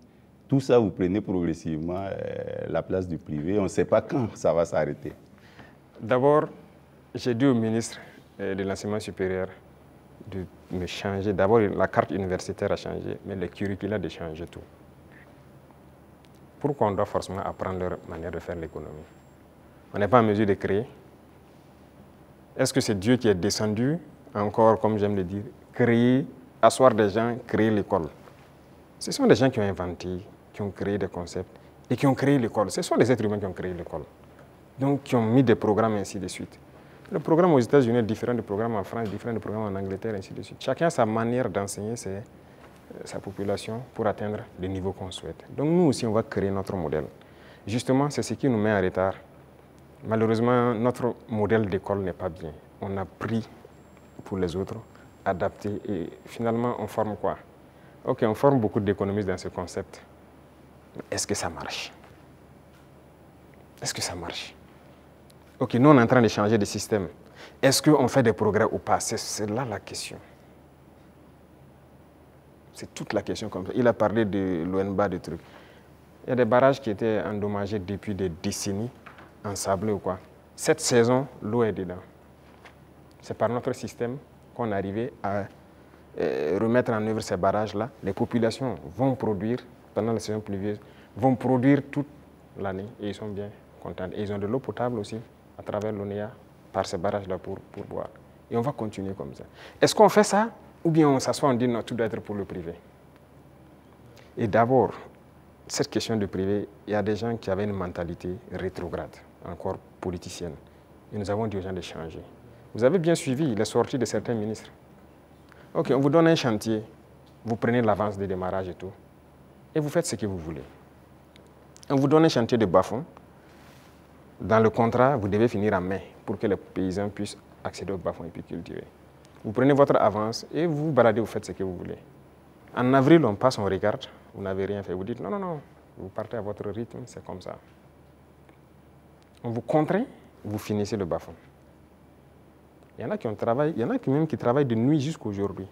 Tout ça, vous prenez progressivement la place du privé. On ne sait pas quand ça va s'arrêter. D'abord, j'ai dit au ministre de l'Enseignement supérieur de me changer. D'abord, la carte universitaire a changé, mais le curricula de changer tout. Pourquoi on doit forcément apprendre leur manière de faire l'économie? On n'est pas en mesure de créer. Est-ce que c'est Dieu qui est descendu, encore, comme j'aime le dire, créer, asseoir des gens, créer l'école? Ce sont des gens qui ont inventé, qui ont créé des concepts et qui ont créé l'école. Ce sont les êtres humains qui ont créé l'école. Donc, qui ont mis des programmes, ainsi de suite. Le programme aux États-Unis est différent du programme en France, différent du programme en Angleterre, ainsi de suite. Chacun a sa manière d'enseigner sa population pour atteindre le niveau qu'on souhaite. Donc, nous aussi, on va créer notre modèle. Justement, c'est ce qui nous met en retard. Malheureusement, notre modèle d'école n'est pas bien. On a pris pour les autres, adapté, et finalement, on forme quoi? Ok, on forme beaucoup d'économistes dans ce concept. Est-ce que ça marche? Est-ce que ça marche? Ok, nous on est en train de changer de système. Est-ce qu'on fait des progrès ou pas? C'est là la question. C'est toute la question comme ça. Il a parlé de l'ONBA, des trucs. Il y a des barrages qui étaient endommagés depuis des décennies, ensablés ou quoi. Cette saison, l'eau est dedans. C'est par notre système qu'on est arrivé à remettre en œuvre ces barrages-là. Les populations vont produire, pendant la saison pluvieuse, vont produire toute l'année et ils sont bien contents. Et ils ont de l'eau potable aussi, à travers l'ONEA, par ces barrages-là pour boire. Et on va continuer comme ça. Est-ce qu'on fait ça ou bien on s'assoit, on dit non, tout doit être pour le privé? Et d'abord, cette question de privé, il y a des gens qui avaient une mentalité rétrograde, encore politicienne. Et nous avons dit aux gens de changer. Vous avez bien suivi les sorties de certains ministres. OK, on vous donne un chantier, vous prenez l'avance de démarrage et tout, et vous faites ce que vous voulez. On vous donne un chantier de bas-fond. Dans le contrat, vous devez finir en mai pour que les paysans puissent accéder au bas-fond et puis cultiver. Vous prenez votre avance et vous vous baladez, vous faites ce que vous voulez. En avril, on passe, on regarde, vous n'avez rien fait. Vous dites non, non, non, vous partez à votre rythme, c'est comme ça. On vous contraint, vous finissez le bas-fond. Il y en a qui travaillent, il y en a même qui travaillent de nuit jusqu'à aujourd'hui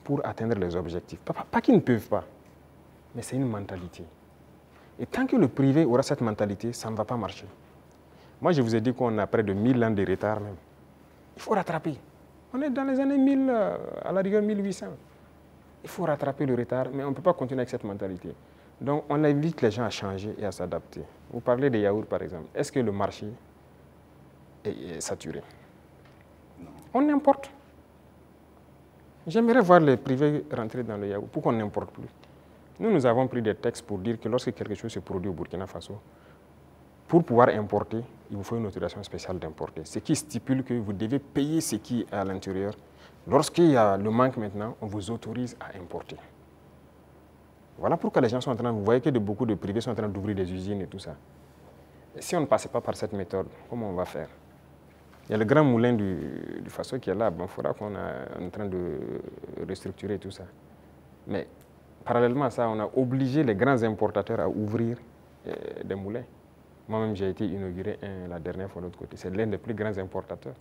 pour atteindre les objectifs. Pas qu'ils ne peuvent pas, mais c'est une mentalité. Et tant que le privé aura cette mentalité, ça ne va pas marcher. Moi, je vous ai dit qu'on a près de 1000 ans de retard même. Il faut rattraper. On est dans les années 1000, à la rigueur 1800. Il faut rattraper le retard, mais on ne peut pas continuer avec cette mentalité. Donc, on invite les gens à changer et à s'adapter. Vous parlez des yaourts, par exemple. Est-ce que le marché est saturé? Non. On importe. J'aimerais voir les privés rentrer dans le yaourt. Pourquoi on n'importe plus? Nous avons pris des textes pour dire que lorsque quelque chose se produit au Burkina Faso, pour pouvoir importer, il vous faut une autorisation spéciale d'importer. Ce qui stipule que vous devez payer ce qui est à l'intérieur. Lorsqu'il y a le manque maintenant, on vous autorise à importer. Voilà pourquoi les gens sont en train, vous voyez que beaucoup de privés sont en train d'ouvrir des usines et tout ça. Et si on ne passait pas par cette méthode, comment on va faire? Il y a le grand moulin du Faso qui est là, bon, il faudra qu'on est en train de restructurer tout ça. Mais parallèlement à ça, on a obligé les grands importateurs à ouvrir des moulins. Moi-même, j'ai été inauguré la dernière fois de l'autre côté. C'est l'un des plus grands importateurs.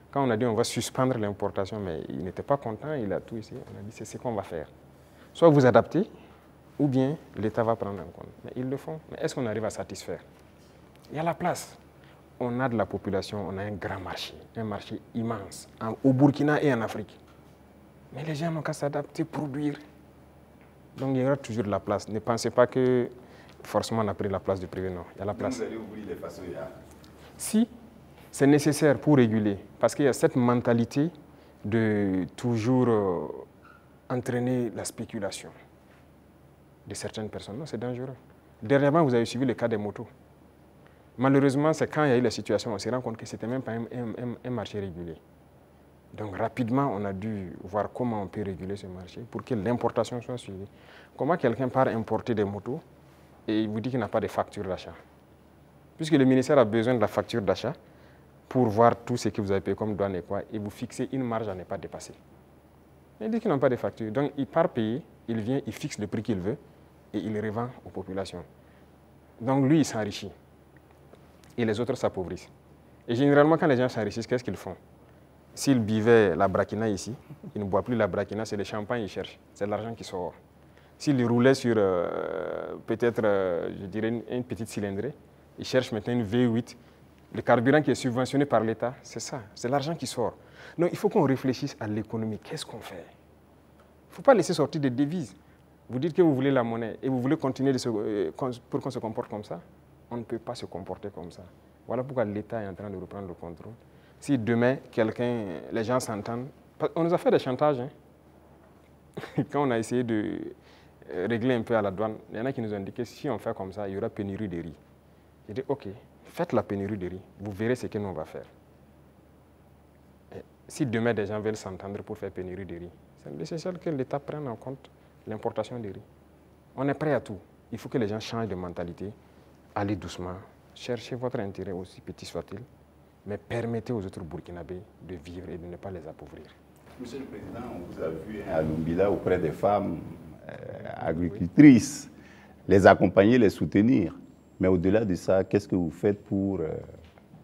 Quand on a dit on va suspendre l'importation, mais il n'était pas content, il a tout essayé. On a dit c'est ce qu'on va faire. Soit vous adaptez, ou bien l'État va prendre en compte. Mais ils le font. Mais est-ce qu'on arrive à satisfaire? Il y a la place. On a de la population, on a un grand marché, un marché immense, au Burkina et en Afrique. Mais les gens n'ont qu'à s'adapter, produire. Donc il y aura toujours de la place. Ne pensez pas que forcément on a pris la place du privé, non. Il y a la place. Vous allez ouvrir les façonnières? Si, c'est nécessaire pour réguler. Parce qu'il y a cette mentalité de toujours entraîner la spéculation de certaines personnes. Non, c'est dangereux. Dernièrement, vous avez suivi le cas des motos. Malheureusement, c'est quand il y a eu la situation, on s'est rendu compte que ce n'était même pas un marché régulier. Donc rapidement, on a dû voir comment on peut réguler ce marché pour que l'importation soit suivie. Comment quelqu'un part importer des motos et il vous dit qu'il n'a pas de facture d'achat? Puisque le ministère a besoin de la facture d'achat pour voir tout ce que vous avez payé comme douane et quoi, et vous fixez une marge à ne pas dépasser. Il dit qu'il n'a pas de facture. Donc il part payer, il vient, il fixe le prix qu'il veut et il revend aux populations. Donc lui, il s'enrichit. Et les autres s'appauvrissent. Et généralement, quand les gens s'enrichissent, qu'est-ce qu'ils font? S'ils buvaient la braquina ici, ils ne boivent plus la braquina, c'est le champagne qu'ils cherchent. C'est l'argent qui sort. S'ils roulaient sur peut-être, je dirais, une petite cylindrée, ils cherchent maintenant une V8. Le carburant qui est subventionné par l'État, c'est ça, c'est l'argent qui sort. Donc il faut qu'on réfléchisse à l'économie. Qu'est-ce qu'on fait? Il ne faut pas laisser sortir des devises. Vous dites que vous voulez la monnaie et vous voulez continuer pour qu'on se comporte comme ça. On ne peut pas se comporter comme ça. Voilà pourquoi l'État est en train de reprendre le contrôle. Si demain, les gens s'entendent, on nous a fait des chantages. Hein. Quand on a essayé de régler un peu à la douane, il y en a qui nous ont dit que si on fait comme ça, il y aura pénurie de riz. J'ai dit, OK, faites la pénurie de riz, vous verrez ce que nous on va faire. Et si demain, des gens veulent s'entendre pour faire pénurie de riz, c'est nécessaire que l'État prenne en compte l'importation de riz. On est prêt à tout. Il faut que les gens changent de mentalité. Allez doucement, cherchez votre intérêt aussi petit soit-il, mais permettez aux autres Burkinabés de vivre et de ne pas les appauvrir. Monsieur le Président, on vous a vu à Lumbila auprès des femmes agricultrices, les accompagner, les soutenir. Mais au-delà de ça, qu'est-ce que vous faites pour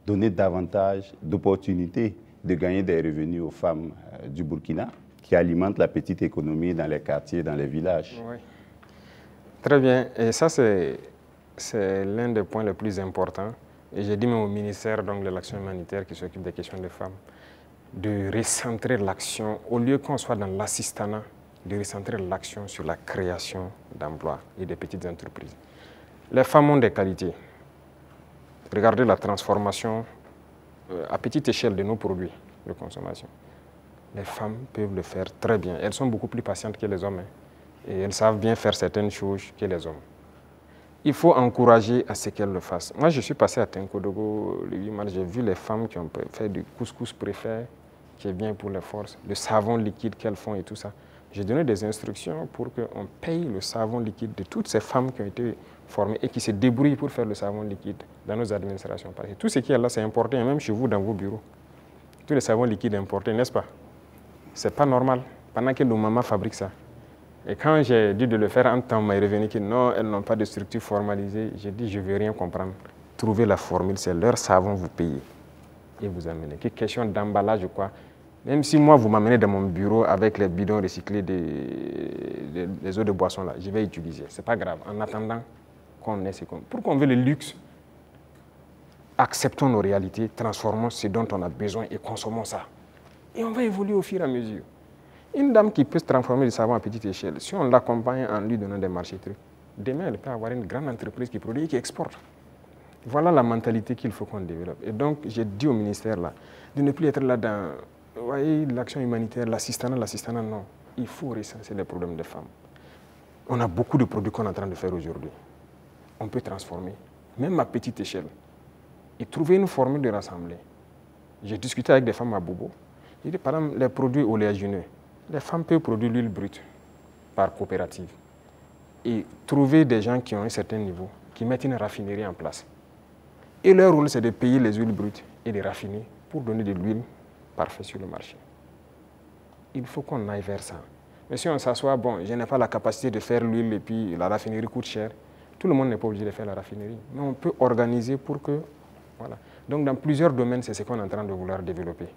donner davantage d'opportunités de gagner des revenus aux femmes du Burkina qui alimentent la petite économie dans les quartiers, dans les villages? Oui. Très bien. Et ça, c'est l'un des points les plus importants. Et j'ai dit même au ministère de l'Action humanitaire qui s'occupe des questions des femmes, de recentrer l'action, au lieu qu'on soit dans l'assistanat, de recentrer l'action sur la création d'emplois et des petites entreprises. Les femmes ont des qualités. Regardez la transformation à petite échelle de nos produits de consommation. Les femmes peuvent le faire très bien. Elles sont beaucoup plus patientes que les hommes. Et elles savent bien faire certaines choses que les hommes. Il faut encourager à ce qu'elles le fassent. Moi, je suis passé à Tenkodogo le 8 mars, j'ai vu les femmes qui ont fait du couscous préfet, qui est bien pour les forces, le savon liquide qu'elles font et tout ça. J'ai donné des instructions pour qu'on paye le savon liquide de toutes ces femmes qui ont été formées et qui se débrouillent pour faire le savon liquide dans nos administrations. Parce que tout ce qui est là, c'est importé, et même chez vous, dans vos bureaux. Tous les savons liquides importés, n'est-ce pas? C'est pas normal, pendant que nos mamans fabriquent ça. Et quand j'ai dit de le faire, un temps, on m'a revenu que non, elles n'ont pas de structure formalisée. J'ai dit, je ne veux rien comprendre. Trouvez la formule, c'est leur savon, vous payez. Et vous amenez. Que question d'emballage ou quoi. Même si moi, vous m'amenez dans mon bureau avec les bidons recyclés des eaux de boisson, là, je vais utiliser. Ce n'est pas grave. En attendant qu'on ait ce qu'on... Pour qu'on veut le luxe, acceptons nos réalités, transformons ce dont on a besoin et consommons ça. Et on va évoluer au fur et à mesure. Une dame qui peut se transformer du savon à petite échelle, si on l'accompagne en lui donnant des marchés trucs, demain, elle peut avoir une grande entreprise qui produit et qui exporte. Voilà la mentalité qu'il faut qu'on développe. Et donc, j'ai dit au ministère là, de ne plus être là dans, vous voyez, l'action humanitaire, l'assistanat, non. Il faut recenser les problèmes des femmes. On a beaucoup de produits qu'on est en train de faire aujourd'hui. On peut transformer, même à petite échelle, et trouver une formule de rassembler. J'ai discuté avec des femmes à Bobo. J'ai dit, par exemple, les produits oléagineux. Les femmes peuvent produire l'huile brute par coopérative et trouver des gens qui ont un certain niveau, qui mettent une raffinerie en place. Et leur rôle, c'est de payer les huiles brutes et de raffiner pour donner de l'huile parfaite sur le marché. Il faut qu'on aille vers ça. Mais si on s'assoit, bon, je n'ai pas la capacité de faire l'huile et puis la raffinerie coûte cher, tout le monde n'est pas obligé de faire la raffinerie. Mais on peut organiser pour que... Voilà. Donc dans plusieurs domaines, c'est ce qu'on est en train de vouloir développer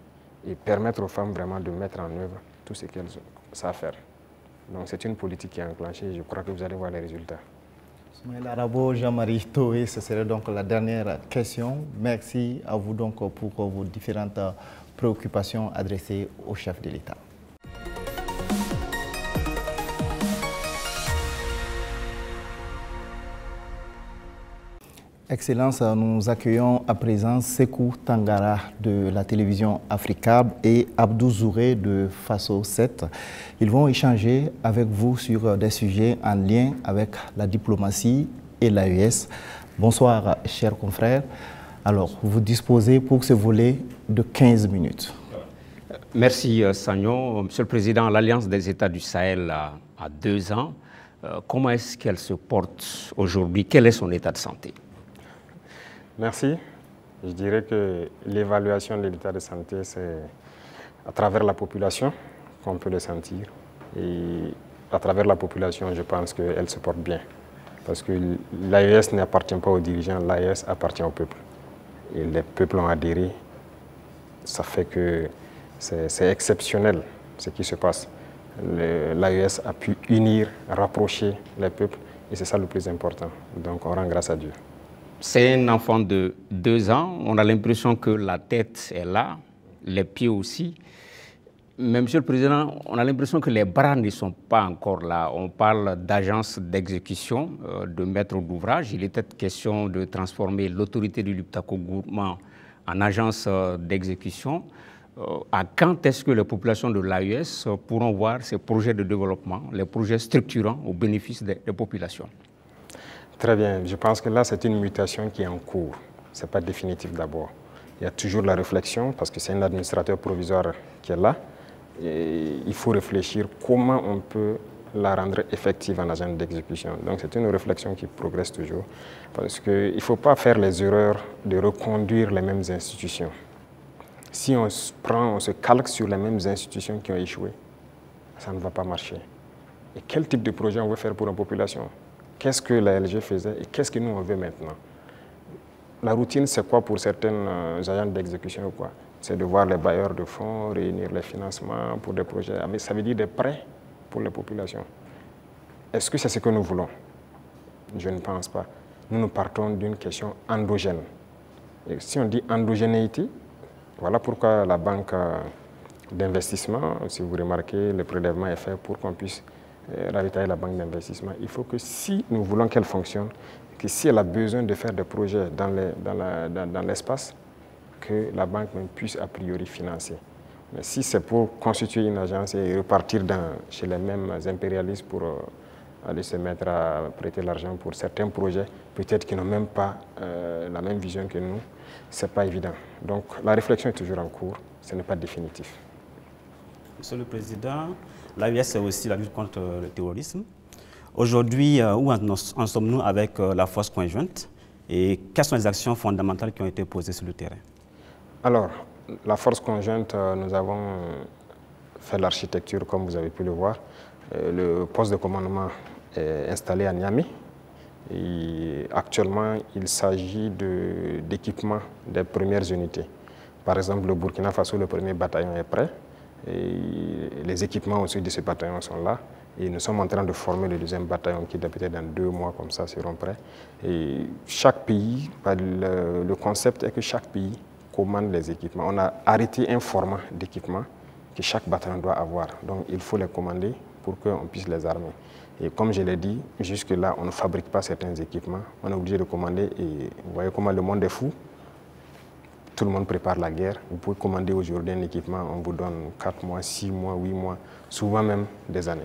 et permettre aux femmes vraiment de mettre en œuvre tout ce qu'elles savent faire. Donc c'est une politique qui est enclenchée et je crois que vous allez voir les résultats. Soumaïla Arabo, Jean-Marie Toé, ce serait donc la dernière question. Merci à vous donc pour vos différentes préoccupations adressées au chef de l'État. Excellence, nous accueillons à présent Sekou Tangara de la télévision Africable et Abdou Zouré de Faso 7. Ils vont échanger avec vous sur des sujets en lien avec la diplomatie et l'AES. Bonsoir, chers confrères. Alors, vous disposez pour ce volet de 15 minutes. Merci, Sagnon. Monsieur le Président, l'Alliance des États du Sahel a 2 ans. Comment est-ce qu'elle se porte aujourd'hui? Quel est son état de santé? Merci. Je dirais que l'évaluation de l'état de santé, c'est à travers la population qu'on peut le sentir. Et à travers la population, je pense qu'elle se porte bien. Parce que l'AES n'appartient pas aux dirigeants, l'AES appartient au peuple. Et les peuples ont adhéré. Ça fait que c'est exceptionnel ce qui se passe. L'AES a pu unir, rapprocher les peuples. Et c'est ça le plus important. Donc on rend grâce à Dieu. C'est un enfant de 2 ans. On a l'impression que la tête est là, les pieds aussi. Mais Monsieur le Président, on a l'impression que les bras ne sont pas encore là. On parle d'agence d'exécution, de maître d'ouvrage. Il était question de transformer l'autorité du Liptako Gourmand en agence d'exécution. À quand est-ce que les populations de l'AES pourront voir ces projets de développement, les projets structurants au bénéfice des populations? Très bien. Je pense que là, c'est une mutation qui est en cours. Ce n'est pas définitif d'abord. Il y a toujours la réflexion, parce que c'est un administrateur provisoire qui est là. Et il faut réfléchir comment on peut la rendre effective en agent d'exécution. Donc c'est une réflexion qui progresse toujours. Parce qu'il ne faut pas faire les erreurs de reconduire les mêmes institutions. Si on se calque sur les mêmes institutions qui ont échoué, ça ne va pas marcher. Et quel type de projet on veut faire pour la population? Qu'est-ce que la LG faisait et qu'est-ce que nous on veut maintenant? La routine, c'est quoi pour certains agents d'exécution ou quoi? C'est de voir les bailleurs de fonds, réunir les financements pour des projets. Mais ça veut dire des prêts pour les populations. Est-ce que c'est ce que nous voulons? Je ne pense pas. Nous partons d'une question endogène. Et si on dit endogénéité, voilà pourquoi la banque d'investissement, si vous remarquez, le prélèvement est fait pour qu'on puisse ravitailler la banque d'investissement. Il faut que si nous voulons qu'elle fonctionne, que si elle a besoin de faire des projets dans l'espace, que la banque même puisse a priori financer. Mais si c'est pour constituer une agence et repartir chez les mêmes impérialistes pour aller se mettre à prêter l'argent pour certains projets, peut-être qu'ils n'ont même pas la même vision que nous, ce n'est pas évident. Donc la réflexion est toujours en cours, ce n'est pas définitif. Monsieur le Président, l'AES c'est aussi la lutte contre le terrorisme. Aujourd'hui, où en sommes-nous avec la force conjointe et quelles sont les actions fondamentales qui ont été posées sur le terrain? Alors, la force conjointe, nous avons fait l'architecture comme vous avez pu le voir. Le poste de commandement est installé à Niamey. Et actuellement, il s'agit d'équipement des premières unités. Par exemple, le Burkina Faso, le premier bataillon est prêt. Et les équipements aussi de ce bataillon sont là. Et nous sommes en train de former le deuxième bataillon qui, peut-être dans 2 mois, comme ça, seront prêts. Et chaque pays, le concept est que chaque pays commande les équipements. On a arrêté un format d'équipement que chaque bataillon doit avoir. Donc, il faut les commander pour qu'on puisse les armer. Et comme je l'ai dit, jusque-là, on ne fabrique pas certains équipements. On est obligé de commander. Et vous voyez comment le monde est fou. Tout le monde prépare la guerre. Vous pouvez commander aujourd'hui un équipement, on vous donne 4 mois, 6 mois, 8 mois, souvent même des années.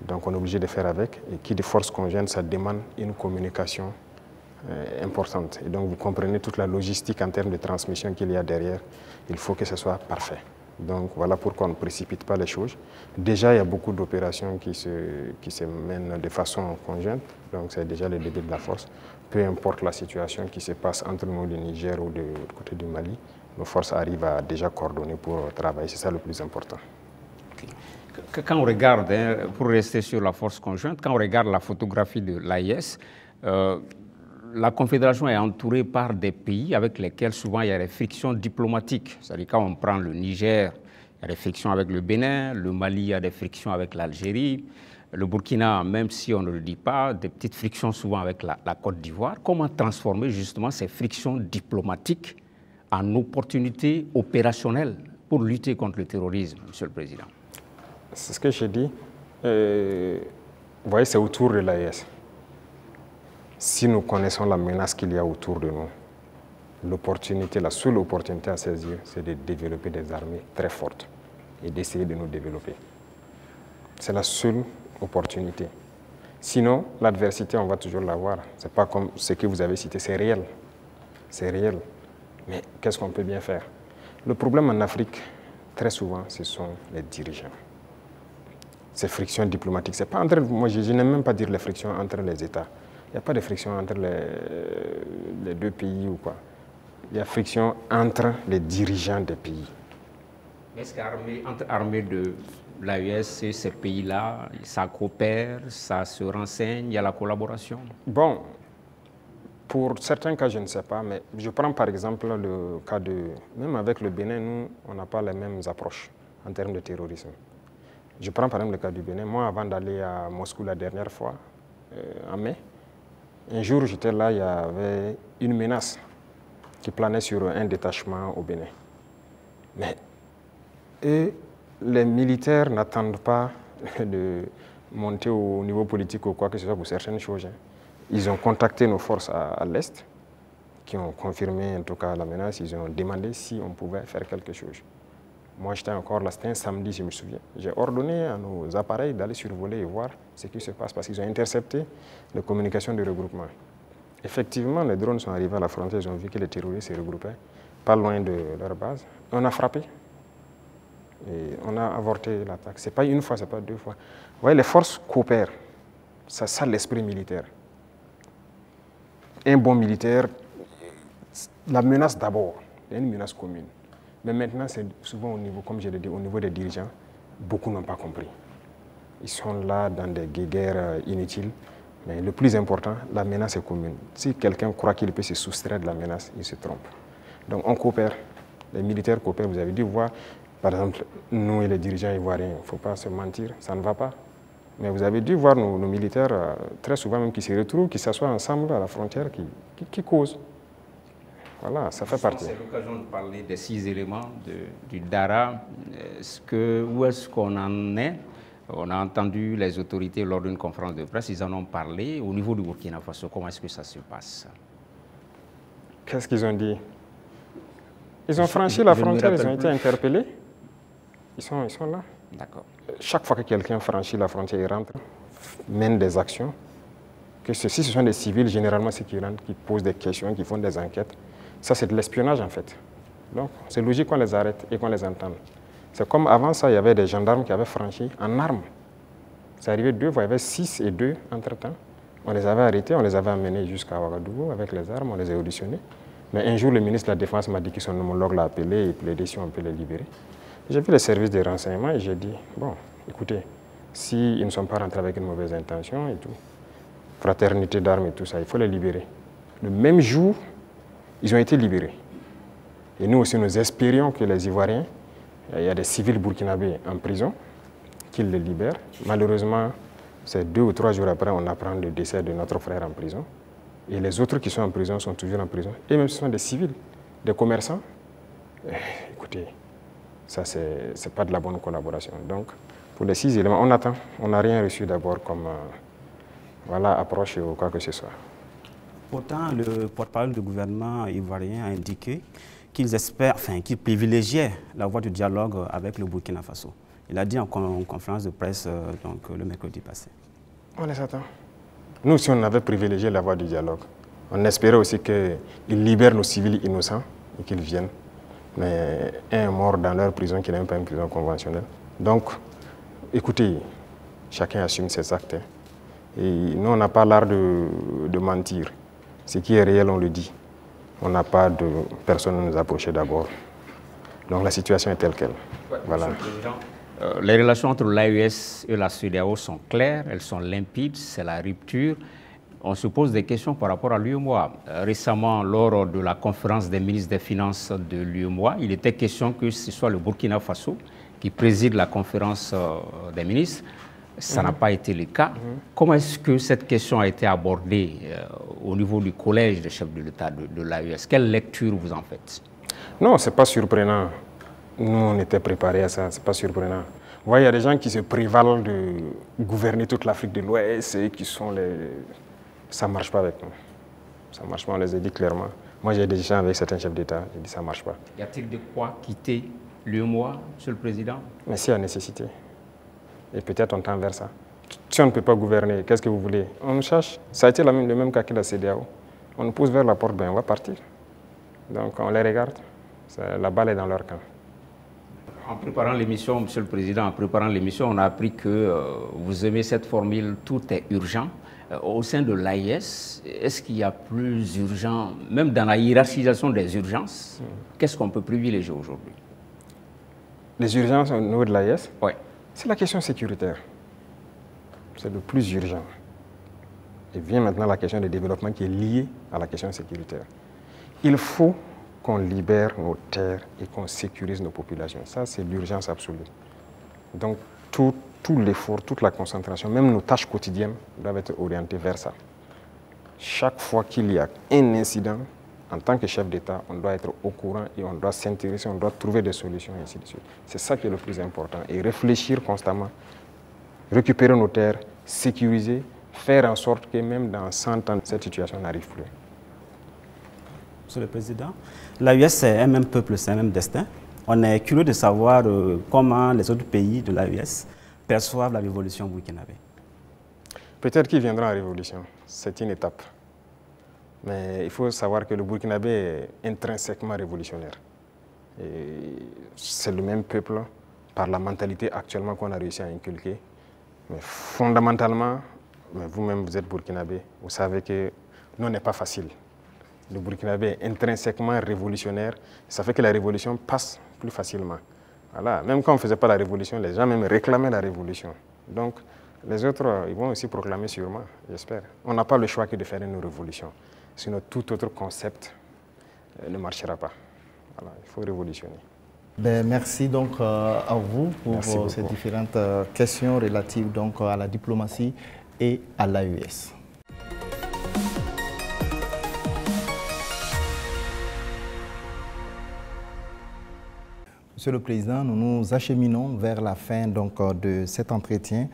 Donc on est obligé de faire avec. Et qui de force conjointe, ça demande une communication importante. Et donc vous comprenez toute la logistique en termes de transmission qu'il y a derrière. Il faut que ce soit parfait. Donc voilà pourquoi on ne précipite pas les choses. Déjà, il y a beaucoup d'opérations qui se mènent de façon conjointe. Donc c'est déjà le début de la force. Peu importe la situation qui se passe entre nous, le Niger ou du côté du Mali, nos forces arrivent à déjà coordonner pour travailler. C'est ça le plus important. Okay. Quand on regarde, pour rester sur la force conjointe, quand on regarde la photographie de l'AES, la Confédération est entourée par des pays avec lesquels souvent il y a des frictions diplomatiques. C'est-à-dire quand on prend le Niger, il y a des frictions avec le Bénin, le Mali, il y a des frictions avec l'Algérie, le Burkina, même si on ne le dit pas, des petites frictions souvent avec la Côte d'Ivoire. Comment transformer justement ces frictions diplomatiques en opportunités opérationnelles pour lutter contre le terrorisme, Monsieur le Président? C'est ce que j'ai dit. Vous voyez, c'est autour de l'AES. Si nous connaissons la menace qu'il y a autour de nous, l'opportunité, la seule opportunité à saisir, c'est de développer des armées très fortes et d'essayer de nous développer. C'est la seule opportunité. Sinon, l'adversité, on va toujours l'avoir. Ce n'est pas comme ce que vous avez cité, c'est réel. C'est réel. Mais qu'est-ce qu'on peut bien faire? Le problème en Afrique, très souvent, ce sont les dirigeants. Ces frictions diplomatiques, c'est pas entre, moi je n'aime même pas dire les frictions entre les États. Il n'y a pas de friction entre les 2 pays ou quoi. Il y a friction entre les dirigeants des pays. Est-ce qu'entre armées de l'AES et ces pays-là, ça coopère, ça se renseigne, il y a la collaboration? Bon, pour certains cas, je ne sais pas, mais je prends par exemple le cas de... Même avec le Bénin, nous, on n'a pas les mêmes approches en termes de terrorisme. Je prends par exemple le cas du Bénin. Moi, avant d'aller à Moscou la dernière fois, en mai, un jour, j'étais là, il y avait une menace qui planait sur un détachement au Bénin. Mais les militaires n'attendent pas de monter au niveau politique ou quoi que ce soit pour certaines choses. Ils ont contacté nos forces à l'Est, qui ont confirmé en tout cas la menace. Ils ont demandé si on pouvait faire quelque chose. Moi, j'étais encore là, c'était un samedi, je me souviens. J'ai ordonné à nos appareils d'aller survoler et voir ce qui se passe, parce qu'ils ont intercepté les communications de regroupement. Effectivement, les drones sont arrivés à la frontière, ils ont vu que les terroristes se regroupaient pas loin de leur base. On a frappé et on a avorté l'attaque. Ce n'est pas une fois, ce n'est pas 2 fois. Vous voyez, les forces coopèrent. C'est ça l'esprit militaire. Un bon militaire, la menace d'abord, il y a une menace commune. Mais maintenant, c'est souvent au niveau, comme je l'ai dit, au niveau des dirigeants, beaucoup n'ont pas compris. Ils sont là dans des guerres inutiles. Mais le plus important, la menace est commune. Si quelqu'un croit qu'il peut se soustraire de la menace, il se trompe. Donc on coopère. Les militaires coopèrent. Vous avez dû voir, par exemple, nous et les dirigeants ivoiriens, il ne faut pas se mentir, ça ne va pas. Mais vous avez dû voir nos militaires, très souvent même, qui se retrouvent, qui s'assoient ensemble à la frontière, qui causent. Voilà, ça fait partie. C'est l'occasion de parler des 6 éléments du Dara. Où est-ce qu'on en est? On a entendu les autorités lors d'une conférence de presse, ils en ont parlé. Au niveau du Burkina Faso, comment est-ce que ça se passe? Qu'est-ce qu'ils ont dit? Ils ont franchi la frontière, ils ont été interpellés. Ils sont là. D'accord. Chaque fois que quelqu'un franchit la frontière, il rentre, mène des actions. Que si ce sont des civils, généralement, c'est qui rentrent, qui posent des questions, qui font des enquêtes. Ça, c'est de l'espionnage, en fait. Donc, c'est logique qu'on les arrête et qu'on les entende. C'est comme avant ça, il y avait des gendarmes qui avaient franchi en armes. C'est arrivé 2 fois, il y avait 6 et 2 entre-temps. On les avait arrêtés, on les avait amenés jusqu'à Ouagadougou avec les armes, on les a auditionnés. Mais un jour, le ministre de la Défense m'a dit que son homologue l'a appelé et plaidé si on peut les libérer. J'ai vu les services de renseignement et j'ai dit, bon, écoutez, s'ils ne sont pas rentrés avec une mauvaise intention et tout, fraternité d'armes et tout ça, il faut les libérer. Le même jour, ils ont été libérés. Et nous aussi, nous espérions que les Ivoiriens, il y a des civils burkinabés en prison, qu'ils les libèrent. Malheureusement, c'est 2 ou 3 jours après, on apprend le décès de notre frère en prison. Et les autres qui sont en prison sont toujours en prison. Et même ce sont des civils, des commerçants. Écoutez, ça, c'est pas de la bonne collaboration. Donc, pour les 6 éléments, on attend. On n'a rien reçu d'abord comme approche ou quoi que ce soit. Pourtant, le porte-parole du gouvernement ivoirien a indiqué qu'ils espèrent, qu'ils privilégiaient la voie du dialogue avec le Burkina Faso. Il a dit en conférence de presse le mercredi passé. On les attend. Nous aussi, on avait privilégié la voie du dialogue. On espérait aussi qu'ils libèrent nos civils innocents et qu'ils viennent. Mais un est mort dans leur prison qui n'est même pas une prison conventionnelle. Donc, écoutez, chacun assume ses actes. Et nous, on n'a pas l'art de mentir. Ce qui est réel, on le dit. On n'a pas de personne à nous approcher d'abord. Donc la situation est telle qu'elle. Ouais, voilà. Les relations entre l'AES et la CEDEAO sont claires, elles sont limpides, c'est la rupture. On se pose des questions par rapport à l'UEMOA. Récemment, lors de la conférence des ministres des Finances de l'UEMOA, il était question que ce soit le Burkina Faso qui préside la conférence des ministres. Ça n'a pas été le cas. Comment est-ce que cette question a été abordée au niveau du collège des chefs de l'État de l'AES? Quelle lecture vous en faites? Non, ce n'est pas surprenant. Nous, on était préparés à ça, ce n'est pas surprenant. Vous voyez, il y a des gens qui se prévalent de gouverner toute l'Afrique de l'Ouest et qui sont les... Ça ne marche pas avec nous. Ça ne marche pas, on les a dit clairement. Moi, j'ai des échanges avec certains chefs d'État, j'ai dit ça ne marche pas. Y a-t-il de quoi quitter l'UEMOA, Monsieur le Président? Mais s'il y a nécessité. Et peut-être on tend vers ça. Si on ne peut pas gouverner, qu'est-ce que vous voulez? On nous cherche. Ça a été le même cas que la CEDEAO. On nous pousse vers la porte, ben on va partir. Donc on les regarde. La balle est dans leur camp. En préparant l'émission, Monsieur le Président, on a appris que vous aimez cette formule « tout est urgent ». Au sein de l'AES, est-ce qu'il y a plus urgent, même dans la hiérarchisation des urgences, qu'est-ce qu'on peut privilégier aujourd'hui? Les urgences au niveau de l'AES? Oui. C'est la question sécuritaire. C'est le plus urgent. Et vient maintenant la question du développement qui est liée à la question sécuritaire. Il faut qu'on libère nos terres et qu'on sécurise nos populations. Ça, c'est l'urgence absolue. Donc, tout l'effort, toute la concentration, même nos tâches quotidiennes doivent être orientées vers ça. Chaque fois qu'il y a un incident, en tant que chef d'État, on doit être au courant et on doit s'intéresser, on doit trouver des solutions et ainsi de suite. C'est ça qui est le plus important. Et réfléchir constamment, récupérer nos terres, sécuriser, faire en sorte que même dans 100 ans, cette situation n'arrive plus. Monsieur le Président, l'AES, c'est un même peuple, c'est un même destin. On est curieux de savoir comment les autres pays de l'AES perçoivent la révolution burkinabé. Peut-être qu'ils viendront en révolution. C'est une étape. Mais il faut savoir que le Burkinabé est intrinsèquement révolutionnaire. C'est le même peuple par la mentalité actuellement qu'on a réussi à inculquer. Mais fondamentalement, vous-même vous êtes Burkinabé, vous savez que non, n'est pas facile. Le Burkinabé est intrinsèquement révolutionnaire. Ça fait que la révolution passe plus facilement. Voilà. Même quand on ne faisait pas la révolution, les gens même réclamaient la révolution. Donc les autres, ils vont aussi proclamer sûrement, j'espère. On n'a pas le choix que de faire une révolution. Sinon, tout autre concept ne marchera pas. Voilà, il faut révolutionner. Merci donc à vous pour ces différentes questions relatives donc à la diplomatie et à l'AES. Monsieur le Président, nous nous acheminons vers la fin donc, de cet entretien.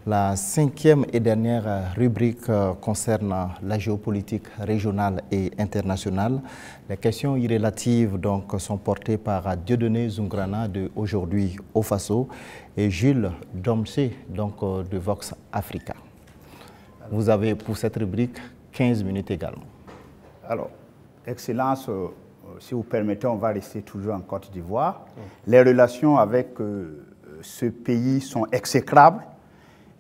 La 5e et dernière rubrique concerne la géopolitique régionale et internationale. Les questions irrelatives donc, sont portées par Dieudonné Zungrana de Aujourd'hui au Faso et Jules Domsé donc, de Vox Africa. Vous avez pour cette rubrique 15 minutes également. Alors, Excellence, si vous permettez, on va rester toujours en Côte d'Ivoire. Les relations avec ce pays sont exécrables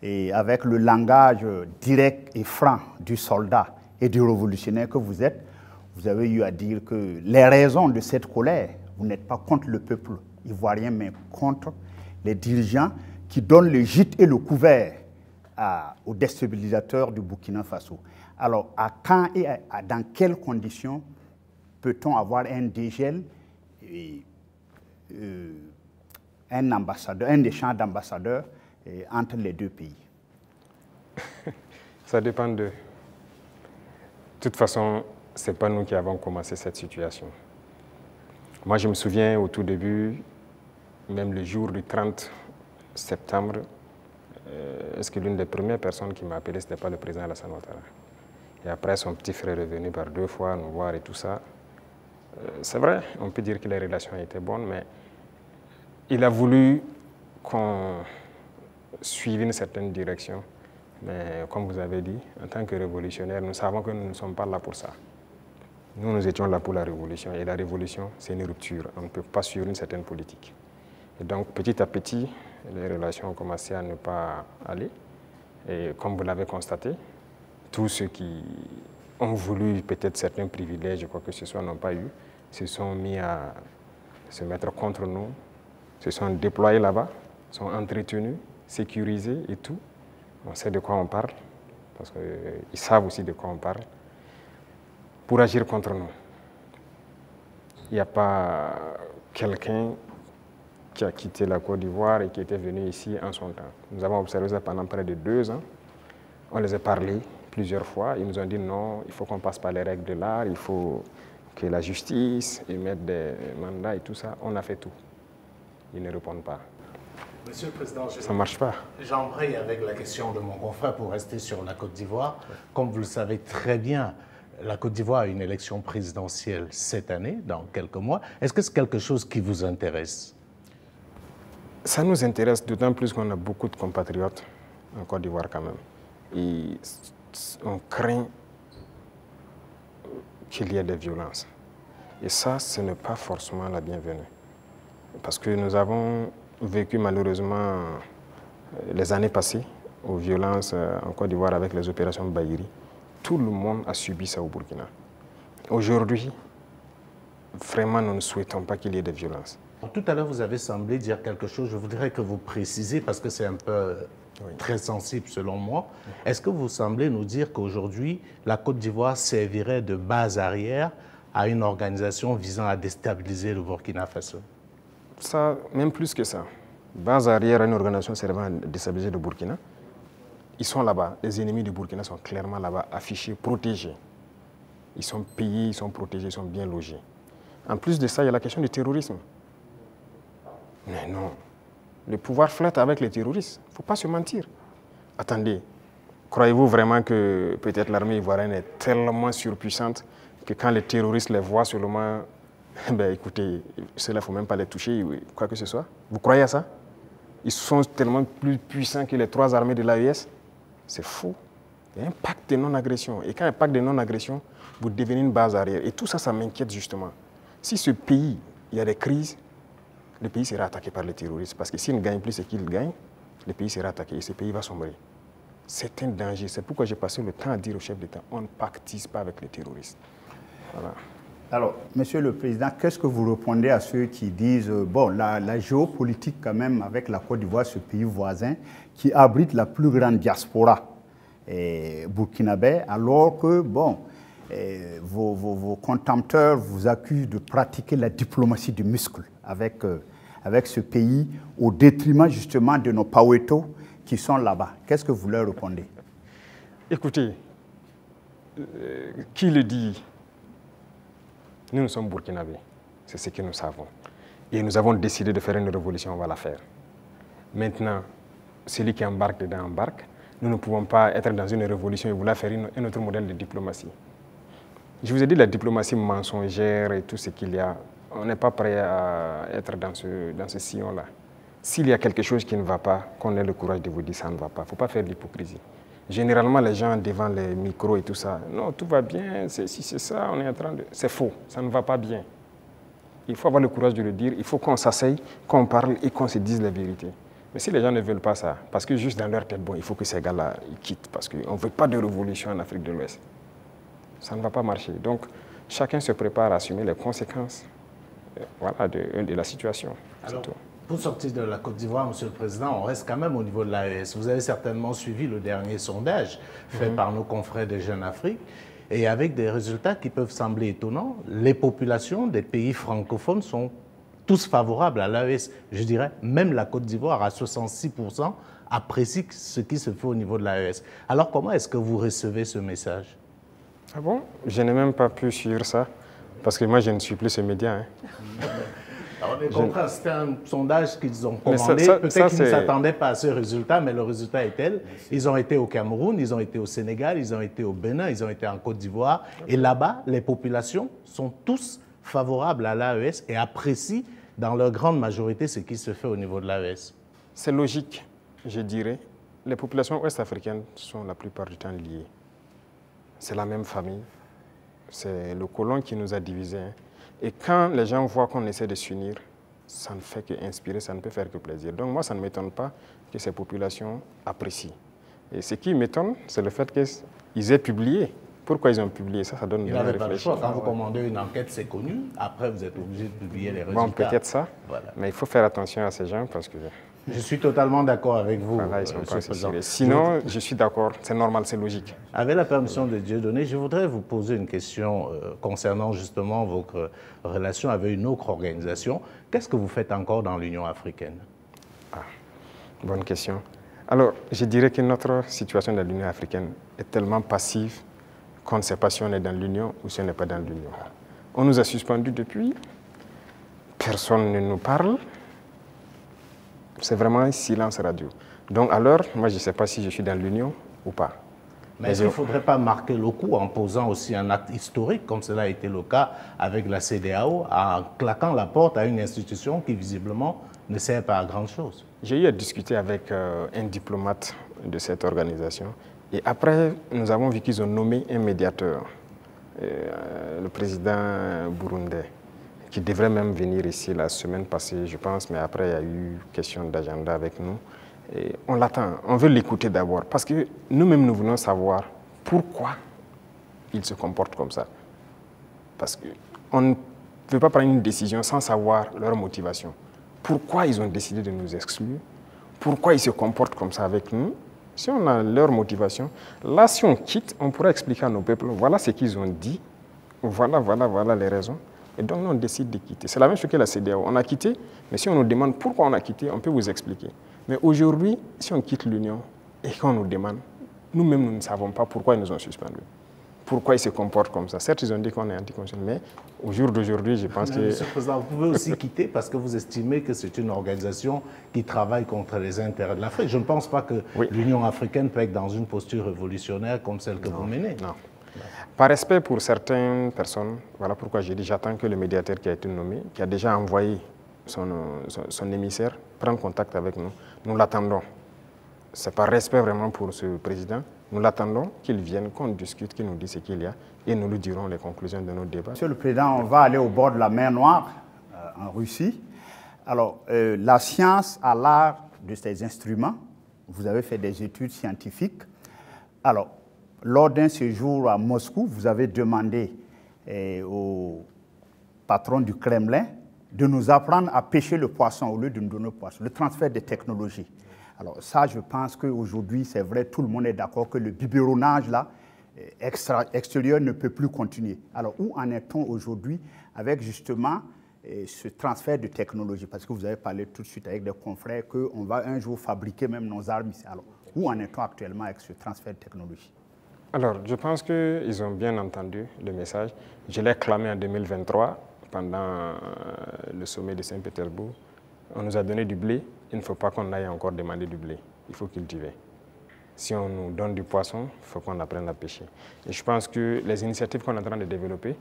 et avec le langage direct et franc du soldat et du révolutionnaire que vous êtes, vous avez eu à dire que les raisons de cette colère, vous n'êtes pas contre le peuple ivoirien, mais contre les dirigeants qui donnent le gîte et le couvert aux déstabilisateurs du Burkina Faso. Alors, à quand et dans quelles conditions peut-on avoir un dégel et un échange d'ambassadeurs entre les deux pays? Ça dépend d'eux. De toute façon, ce n'est pas nous qui avons commencé cette situation. Moi, je me souviens au tout début, même le jour du 30 septembre, est-ce que l'une des premières personnes qui m'a appelé, ce n'était pas le président Alassane Ouattara. Et après, son petit frère est venu par 2 fois nous voir et tout ça. C'est vrai, on peut dire que les relations étaient bonnes, mais il a voulu qu'on suive une certaine direction. Mais comme vous avez dit, en tant que révolutionnaire, nous savons que nous ne sommes pas là pour ça. Nous étions là pour la révolution. Et la révolution, c'est une rupture. On ne peut pas suivre une certaine politique. Et donc, petit à petit, les relations ont commencé à ne pas aller. Et comme vous l'avez constaté, tous ceux qui ont voulu peut-être certains privilèges, quoi que ce soit, n'ont pas eu, se sont mis à se mettre contre nous, se sont déployés là-bas, sont entretenus, sécurisés et tout. On sait de quoi on parle, parce qu'ils savent aussi de quoi on parle, pour agir contre nous. Il n'y a pas quelqu'un qui a quitté la Côte d'Ivoire et qui était venu ici en son temps. Nous avons observé ça pendant près de 2 ans. On les a parlé plusieurs fois. Ils nous ont dit non, il faut qu'on passe par les règles de l'art, il faut que la justice émette des mandats et tout ça. On a fait tout. Ils ne répondent pas. Monsieur le Président, ça ne marche pas. J'embraye avec la question de mon confrère pour rester sur la Côte d'Ivoire. Comme vous le savez très bien, la Côte d'Ivoire a une élection présidentielle cette année, dans quelques mois. Est-ce que c'est quelque chose qui vous intéresse? Ça nous intéresse, d'autant plus qu'on a beaucoup de compatriotes en Côte d'Ivoire quand même. Et on craint qu'il y ait des violences. Et ça, ce n'est pas forcément la bienvenue. Parce que nous avons vécu malheureusement les années passées aux violences en Côte d'Ivoire avec les opérations Bahiri. Tout le monde a subi ça au Burkina. Aujourd'hui, vraiment, nous ne souhaitons pas qu'il y ait des violences. Tout à l'heure, vous avez semblé dire quelque chose. Je voudrais que vous précisiez, parce que c'est un peu très sensible selon moi. Est-ce que vous semblez nous dire qu'aujourd'hui, la Côte d'Ivoire servirait de base arrière à une organisation visant à déstabiliser le Burkina Faso? Ça, même plus que ça. Base arrière à une organisation servant à déstabiliser le Burkina. Ils sont là-bas. Les ennemis du Burkina sont clairement là-bas, affichés, protégés. Ils sont payés, ils sont protégés, ils sont bien logés. En plus de ça, il y a la question du terrorisme. Mais non, le pouvoir flotte avec les terroristes. Il ne faut pas se mentir. Attendez, croyez-vous vraiment que peut-être l'armée ivoirienne est tellement surpuissante que quand les terroristes les voient seulement, ben écoutez, ceux-là, il ne faut même pas les toucher, quoi que ce soit. Vous croyez à ça? Ils sont tellement plus puissants que les 3 armées de l'AES. C'est faux. Il y a un pacte de non-agression. Et quand il y a un pacte de non-agression, vous devenez une base arrière. Et tout ça, ça m'inquiète justement. Si ce pays, il y a des crises, le pays sera attaqué par les terroristes. Parce que s'ils ne gagnent plus ce qu'ils gagnent, le pays sera attaqué et ce pays va sombrer. C'est un danger. C'est pourquoi j'ai passé le temps à dire au chef d'État, on ne pactise pas avec les terroristes. Voilà. Alors, Monsieur le Président, qu'est-ce que vous répondez à ceux qui disent, bon, la géopolitique quand même avec la Côte d'Ivoire, ce pays voisin, qui abrite la plus grande diaspora burkinabé, alors que, bon, vos contempteurs vous accusent de pratiquer la diplomatie du muscle avec ce pays, au détriment justement de nos Paweto qui sont là-bas. Qu'est-ce que vous leur répondez? Écoutez, qui le dit? Nous sommes burkinabés, c'est ce que nous savons. Et nous avons décidé de faire une révolution, on va la faire. Maintenant, celui qui embarque dedans embarque. Nous ne pouvons pas être dans une révolution et vouloir faire un autre modèle de diplomatie. Je vous ai dit la diplomatie mensongère et tout ce qu'il y a. On n'est pas prêt à être dans ce sillon-là. S'il y a quelque chose qui ne va pas, qu'on ait le courage de vous dire ça ne va pas. Il ne faut pas faire de l'hypocrisie. Généralement, les gens devant les micros et tout ça, non, tout va bien, si c'est ça, on est en train de... C'est faux, ça ne va pas bien. Il faut avoir le courage de le dire, il faut qu'on s'asseye, qu'on parle et qu'on se dise la vérité. Mais si les gens ne veulent pas ça, parce que juste dans leur tête, bon, il faut que ces gars-là quittent, parce qu'on ne veut pas de révolution en Afrique de l'Ouest. Ça ne va pas marcher. Donc, chacun se prépare à assumer les conséquences voilà, de la situation. Alors, pour sortir de la Côte d'Ivoire, Monsieur le Président, on reste quand même au niveau de l'AES. Vous avez certainement suivi le dernier sondage fait par nos confrères de Jeune Afrique. Et avec des résultats qui peuvent sembler étonnants, les populations des pays francophones sont tous favorables à l'AES. Je dirais, même la Côte d'Ivoire, à 66%, apprécie ce qui se fait au niveau de l'AES. Alors, comment est-ce que vous recevez ce message? Ah bon? Je n'ai même pas pu suivre ça, parce que moi, je ne suis plus ce média. Hein. Alors, on est compris, c'était un sondage qu'ils ont commandé. Peut-être qu'ils ne s'attendaient pas à ce résultat, mais le résultat est tel. Ils ont été au Cameroun, ils ont été au Sénégal, ils ont été au Bénin, ils ont été en Côte d'Ivoire. Et là-bas, les populations sont tous favorables à l'AES et apprécient dans leur grande majorité ce qui se fait au niveau de l'AES. C'est logique, je dirais. Les populations ouest-africaines sont la plupart du temps liées. C'est la même famille. C'est le colon qui nous a divisés. Hein. Et quand les gens voient qu'on essaie de s'unir, ça ne fait qu'inspirer, ça ne peut faire que plaisir. Donc moi, ça ne m'étonne pas que ces populations apprécient. Et ce qui m'étonne, c'est le fait qu'ils aient publié. Pourquoi ils ont publié ça? Ça donne bien à réfléchir. Pas le choix. Quand vous commandez une enquête, c'est connu. Après, vous êtes obligé de publier les résultats. Bon, peut-être ça. Voilà. Mais il faut faire attention à ces gens parce que... Je suis totalement d'accord avec vous, voilà, ils sont pas Président. Sinon, je suis d'accord, c'est normal, c'est logique. Avec la permission de Dieudonné, je voudrais vous poser une question concernant justement votre relation avec une autre organisation. Qu'est-ce que vous faites encore dans l'Union africaine? Ah, bonne question. Alors, je dirais que notre situation dans l'Union africaine est tellement passive qu'on ne sait pas si on est dans l'Union ou si on n'est pas dans l'Union. On nous a suspendus depuis, personne ne nous parle. C'est vraiment un silence radio. Donc alors, moi je ne sais pas si je suis dans l'Union ou pas. Mais est-ce qu'il ne faudrait pas marquer le coup en posant aussi un acte historique, comme cela a été le cas avec la CEDEAO, en claquant la porte à une institution qui visiblement ne sert pas à grand-chose? J'ai eu à discuter avec un diplomate de cette organisation. Et après, nous avons vu qu'ils ont nommé un médiateur, le président burundais, qui devrait même venir ici la semaine passée, je pense, mais après, il y a eu question d'agenda avec nous. Et on l'attend, on veut l'écouter d'abord, parce que nous-mêmes, nous voulons savoir pourquoi ils se comportent comme ça. Parce qu'on ne peut pas prendre une décision sans savoir leur motivation. Pourquoi ils ont décidé de nous exclure? Pourquoi ils se comportent comme ça avec nous? Si on a leur motivation, là, si on quitte, on pourra expliquer à nos peuples, voilà ce qu'ils ont dit, voilà les raisons. Et donc, nous, on décide de quitter. C'est la même chose que la CEDEAO. On a quitté, mais si on nous demande pourquoi on a quitté, on peut vous expliquer. Mais aujourd'hui, si on quitte l'Union et qu'on nous demande, nous-mêmes, nous ne savons pas pourquoi ils nous ont suspendus. Pourquoi ils se comportent comme ça. Certes, ils ont dit qu'on est anticonstitutionnel, mais au jour d'aujourd'hui, je pense que... Monsieur le Président, vous pouvez aussi quitter parce que vous estimez que c'est une organisation qui travaille contre les intérêts de l'Afrique. Je ne pense pas que l'Union africaine peut être dans une posture révolutionnaire comme celle que vous menez. Non. Par respect pour certaines personnes, voilà pourquoi j'ai dit j'attends que le médiateur qui a été nommé, qui a déjà envoyé son émissaire, prenne contact avec nous. Nous l'attendons. C'est par respect vraiment pour ce président. Nous l'attendons qu'il vienne, qu'on discute, qu'il nous dise ce qu'il y a et nous lui dirons les conclusions de nos débats. Monsieur le Président, on va aller au bord de la mer Noire, en Russie. Alors, la science a l'art de ces instruments. Vous avez fait des études scientifiques. Alors, lors d'un séjour à Moscou, vous avez demandé au patron du Kremlin de nous apprendre à pêcher le poisson au lieu de nous donner le poisson, le transfert des technologies. Alors ça, je pense qu'aujourd'hui, c'est vrai, tout le monde est d'accord que le biberonnage, là, extérieure ne peut plus continuer. Alors, où en est-on aujourd'hui avec justement ce transfert de technologie? Parce que vous avez parlé tout de suite avec des confrères qu'on va un jour fabriquer même nos armes ici. Alors, où en est-on actuellement avec ce transfert de technologie? Alors, je pense qu'ils ont bien entendu le message. Je l'ai clamé en 2023 pendant le sommet de Saint-Pétersbourg. On nous a donné du blé. Il ne faut pas qu'on aille encore demander du blé. Il faut cultiver. Si on nous donne du poisson, il faut qu'on apprenne à pêcher. Et je pense que les initiatives qu'on est en train de développer,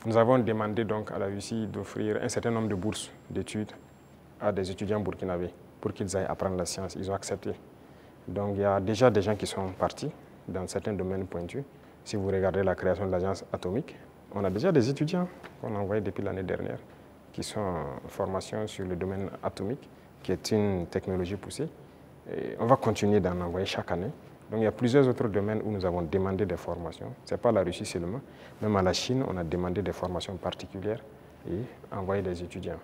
nous avons demandé donc à la Russie d'offrir un certain nombre de bourses d'études à des étudiants burkinabés pour qu'ils aillent apprendre la science. Ils ont accepté. Donc il y a déjà des gens qui sont partis dans certains domaines pointus. Si vous regardez la création de l'agence atomique, on a déjà des étudiants qu'on a envoyés depuis l'année dernière qui sont en formation sur le domaine atomique, qui est une technologie poussée. Et on va continuer d'en envoyer chaque année. Donc il y a plusieurs autres domaines où nous avons demandé des formations. Ce n'est pas la Russie seulement. Même à la Chine, on a demandé des formations particulières et envoyé des étudiants.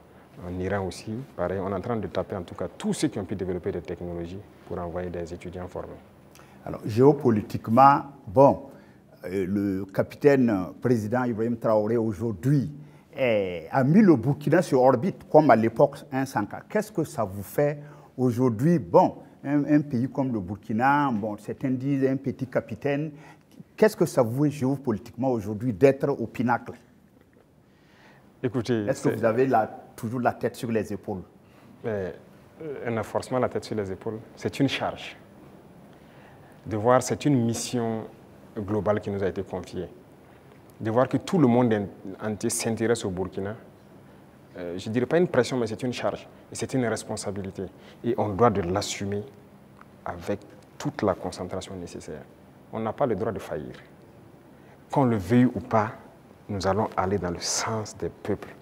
En Iran aussi, pareil, on est en train de taper en tout cas tous ceux qui ont pu développer des technologies pour envoyer des étudiants formés. Alors géopolitiquement, bon, le capitaine président Ibrahim Traoré aujourd'hui a mis le Burkina sur orbite, comme à l'époque un Sanka. Qu'est-ce que ça vous fait aujourd'hui? Bon, un pays comme le Burkina, bon, certains disent un petit capitaine. Qu'est-ce que ça vous fait géopolitiquement aujourd'hui d'être au pinacle? Écoutez, est-ce que vous avez toujours la tête sur les épaules? On a forcément la tête sur les épaules. C'est une charge. De voir, c'est une mission globale qui nous a été confiée. De voir que tout le monde entier s'intéresse au Burkina, je ne dirais pas une pression, mais c'est une charge. Et c'est une responsabilité. Et on doit de l'assumer avec toute la concentration nécessaire. On n'a pas le droit de faillir. Qu'on le veuille ou pas, nous allons aller dans le sens des peuples.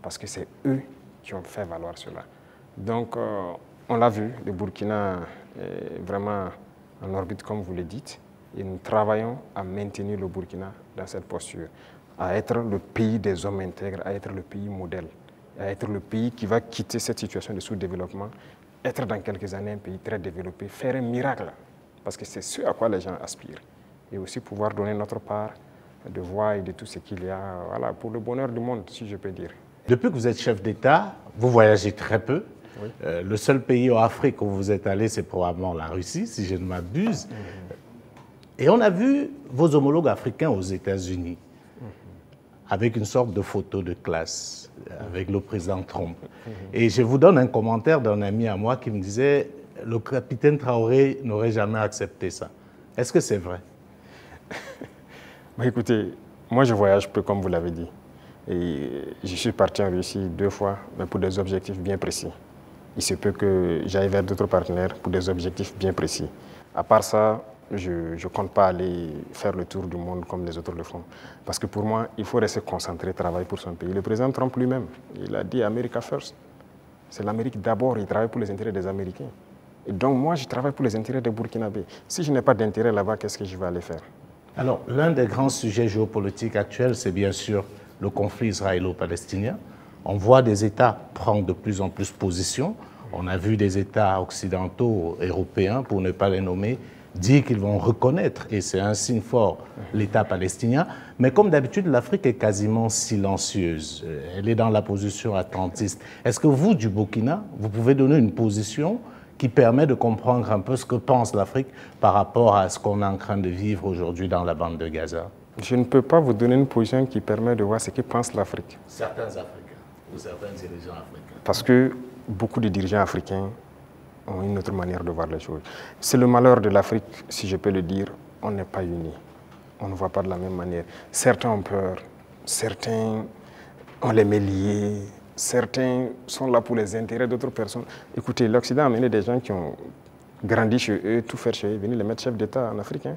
Parce que c'est eux qui ont fait valoir cela. Donc, on l'a vu, le Burkina est vraiment en orbite, comme vous le dites. Et nous travaillons à maintenir le Burkina dans cette posture, à être le pays des hommes intègres, à être le pays modèle, à être le pays qui va quitter cette situation de sous-développement, être dans quelques années un pays très développé, faire un miracle, parce que c'est ce à quoi les gens aspirent. Et aussi pouvoir donner notre part de voix et de tout ce qu'il y a, voilà, pour le bonheur du monde, si je peux dire. Depuis que vous êtes chef d'État, vous voyagez très peu. Oui. Le seul pays en Afrique où vous êtes allé, c'est probablement la Russie, si je ne m'abuse. Et on a vu vos homologues africains aux États-Unis, avec une sorte de photo de classe, avec le président Trump. Et je vous donne un commentaire d'un ami à moi qui me disait « Le capitaine Traoré n'aurait jamais accepté ça ». Est-ce que c'est vrai? Écoutez, moi je voyage peu, comme vous l'avez dit. Et je suis parti en Russie 2 fois, mais pour des objectifs bien précis. Il se peut que j'aille vers d'autres partenaires pour des objectifs bien précis. À part ça, je ne compte pas aller faire le tour du monde comme les autres le font. Parce que pour moi, il faut rester concentré, travailler pour son pays. Le président Trump lui-même, il a dit « America first ». C'est l'Amérique d'abord, il travaille pour les intérêts des Américains. Et donc moi, je travaille pour les intérêts des Burkinabés. Si je n'ai pas d'intérêt là-bas, qu'est-ce que je vais aller faire? Alors, l'un des grands sujets géopolitiques actuels, c'est bien sûr le conflit israélo-palestinien. On voit des États prendre de plus en plus position. On a vu des États occidentaux, européens, pour ne pas les nommer, dire qu'ils vont reconnaître, et c'est un signe fort, l'État palestinien. Mais comme d'habitude, l'Afrique est quasiment silencieuse. Elle est dans la position attentiste. Est-ce que vous, du Burkina, vous pouvez donner une position qui permet de comprendre un peu ce que pense l'Afrique par rapport à ce qu'on est en train de vivre aujourd'hui dans la bande de Gaza? Je ne peux pas vous donner une position qui permet de voir ce que pense l'Afrique. Certains Africains ou certains dirigeants africains. Parce que beaucoup de dirigeants africains ont une autre manière de voir les choses. C'est le malheur de l'Afrique, si je peux le dire, on n'est pas unis. On ne voit pas de la même manière. Certains ont peur, certains ont les mains liées, certains sont là pour les intérêts d'autres personnes. Écoutez, l'Occident a amené des gens qui ont grandi chez eux, tout faire chez eux, venir les mettre chefs d'État en Afrique.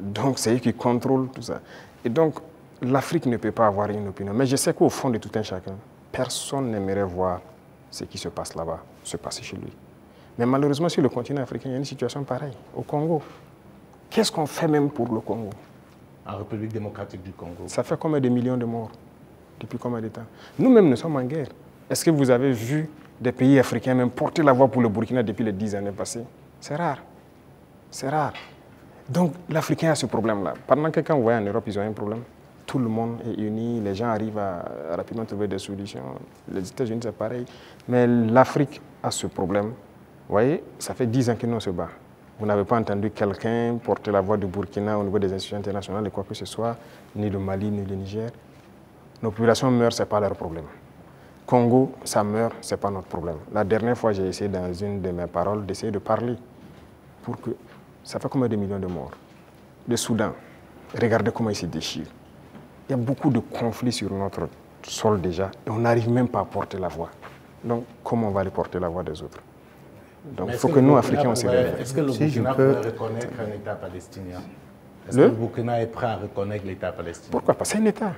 Donc c'est eux qui contrôlent tout ça. Et donc l'Afrique ne peut pas avoir une opinion. Mais je sais qu'au fond de tout un chacun, personne n'aimerait voir ce qui se passe là-bas, se passer chez lui. Mais malheureusement, sur le continent africain, il y a une situation pareille. Au Congo, qu'est-ce qu'on fait même pour le Congo? En République démocratique du Congo. Ça fait combien de millions de morts? Depuis combien de temps? Nous-mêmes, nous sommes en guerre. Est-ce que vous avez vu des pays africains même porter la voix pour le Burkina depuis les 10 années passées? C'est rare. C'est rare. Donc l'Africain a ce problème-là. Pendant que quand vous voyez en Europe, ils ont un problème. Tout le monde est uni, les gens arrivent à rapidement trouver des solutions. Les États-Unis, c'est pareil. Mais l'Afrique a ce problème. Vous voyez, ça fait 10 ans que nous on se bat. Vous n'avez pas entendu quelqu'un porter la voix du Burkina au niveau des institutions internationales, et quoi que ce soit, ni le Mali, ni le Niger. Nos populations meurent, ce n'est pas leur problème. Congo, ça meurt, ce n'est pas notre problème. La dernière fois, j'ai essayé dans une de mes paroles d'essayer de parler pour que... Ça fait combien de millions de morts? Le Soudan, regardez comment il se déchire. Il y a beaucoup de conflits sur notre sol déjà et on n'arrive même pas à porter la voix. Donc, comment on va aller porter la voix des autres? Donc, il faut que nous, Africains, on se réveille. Est-ce que le Burkina peut reconnaître un État palestinien? Est-ce que le Burkina est prêt à reconnaître l'État palestinien? Pourquoi pas? C'est un État.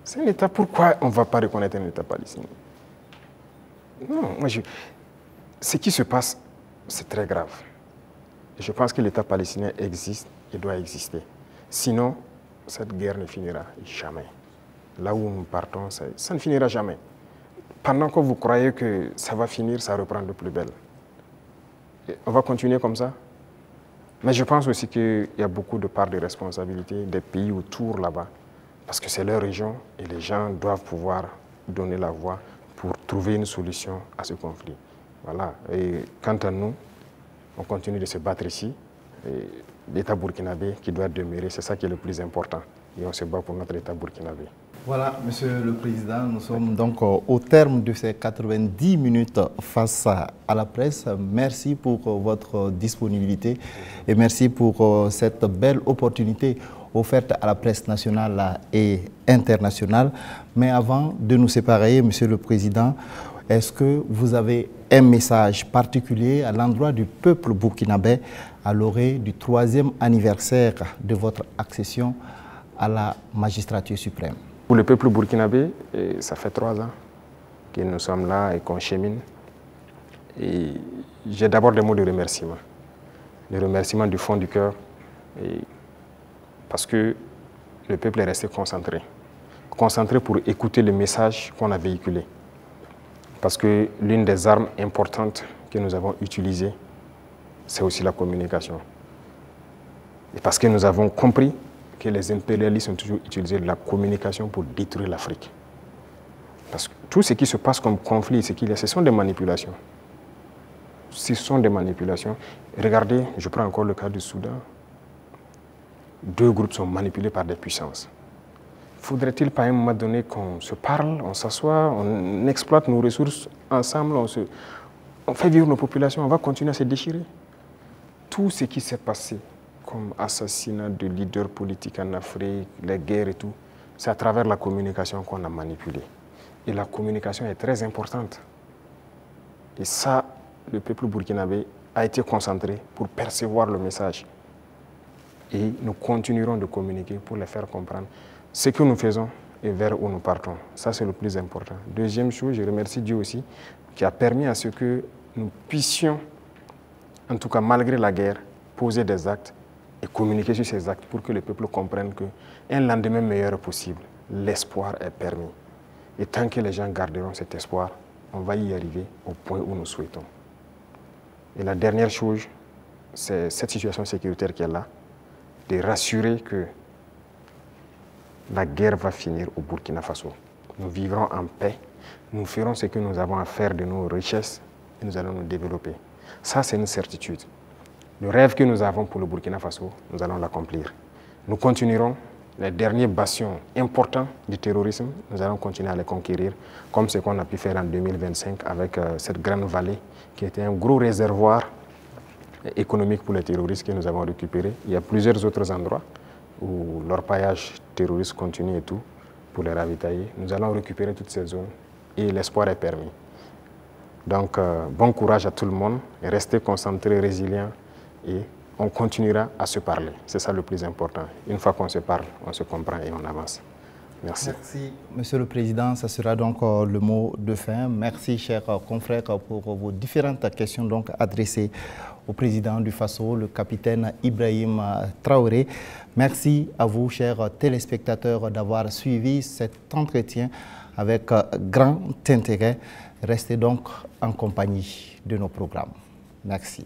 C'est un État. Pourquoi on ne va pas reconnaître un État palestinien? Non, ce qui se passe, c'est très grave. Je pense que l'État palestinien existe et doit exister. Sinon, cette guerre ne finira jamais. Là où nous partons, ça ne finira jamais. Pendant que vous croyez que ça va finir, ça reprend de plus belle. Et on va continuer comme ça. Mais je pense aussi qu'il y a beaucoup de parts de responsabilité des pays autour là-bas, parce que c'est leur région et les gens doivent pouvoir donner la voix pour trouver une solution à ce conflit. Voilà. Et quant à nous, on continue de se battre ici. L'État burkinabé qui doit demeurer, c'est ça qui est le plus important. Et on se bat pour notre État burkinabé. Voilà, Monsieur le Président, nous sommes donc au terme de ces 90 minutes face à la presse. Merci pour votre disponibilité et merci pour cette belle opportunité offerte à la presse nationale et internationale. Mais avant de nous séparer, Monsieur le Président, est-ce que vous avez un message particulier à l'endroit du peuple burkinabé à l'orée du 3e anniversaire de votre accession à la magistrature suprême? Pour le peuple burkinabé, ça fait 3 ans que nous sommes là et qu'on chemine. Et j'ai d'abord des mots de remerciement. Des remerciements du fond du cœur. Parce que le peuple est resté concentré. Concentré pour écouter le message qu'on a véhiculé. Parce que l'une des armes importantes que nous avons utilisées, c'est aussi la communication. Et parce que nous avons compris que les impérialistes ont toujours utilisé la communication pour détruire l'Afrique. Parce que tout ce qui se passe comme conflit, ce sont des manipulations. Ce sont des manipulations. Regardez, je prends encore le cas du Soudan. 2 groupes sont manipulés par des puissances. Faudrait-il pas à un moment donné qu'on se parle, on s'assoit, on exploite nos ressources ensemble, on fait vivre nos populations, on va continuer à se déchirer? Tout ce qui s'est passé comme assassinat de leaders politiques en Afrique, les guerres et tout, c'est à travers la communication qu'on a manipulé. Et la communication est très importante. Et ça, le peuple burkinabé a été concentré pour percevoir le message. Et nous continuerons de communiquer pour les faire comprendre ce que nous faisons et vers où nous partons. Ça, c'est le plus important. Deuxième chose, je remercie Dieu aussi, qui a permis à ce que nous puissions, en tout cas malgré la guerre, poser des actes et communiquer sur ces actes pour que le peuple comprenne qu'un lendemain meilleur est possible. L'espoir est permis. Et tant que les gens garderont cet espoir, on va y arriver au point où nous souhaitons. Et la dernière chose, c'est cette situation sécuritaire qui est là, de rassurer que la guerre va finir au Burkina Faso. Nous vivrons en paix, nous ferons ce que nous avons à faire de nos richesses et nous allons nous développer. Ça, c'est une certitude. Le rêve que nous avons pour le Burkina Faso, nous allons l'accomplir. Nous continuerons les derniers bastions importants du terrorisme, nous allons continuer à les conquérir, comme ce qu'on a pu faire en 2025 avec cette grande vallée qui était un gros réservoir économique pour les terroristes que nous avons récupéré. Il y a plusieurs autres endroits où l'orpaillage terroriste continue et tout, pour les ravitailler. Nous allons récupérer toutes ces zones et l'espoir est permis. Donc, bon courage à tout le monde, et restez concentrés, résilients, et on continuera à se parler. C'est ça le plus important. Une fois qu'on se parle, on se comprend et on avance. Merci. Merci, Monsieur le Président. Ça sera donc le mot de fin. Merci, chers confrères, pour vos différentes questions donc adressées au président du Faso, le capitaine Ibrahim Traoré. Merci à vous, chers téléspectateurs, d'avoir suivi cet entretien avec grand intérêt. Restez donc en compagnie de nos programmes. Merci.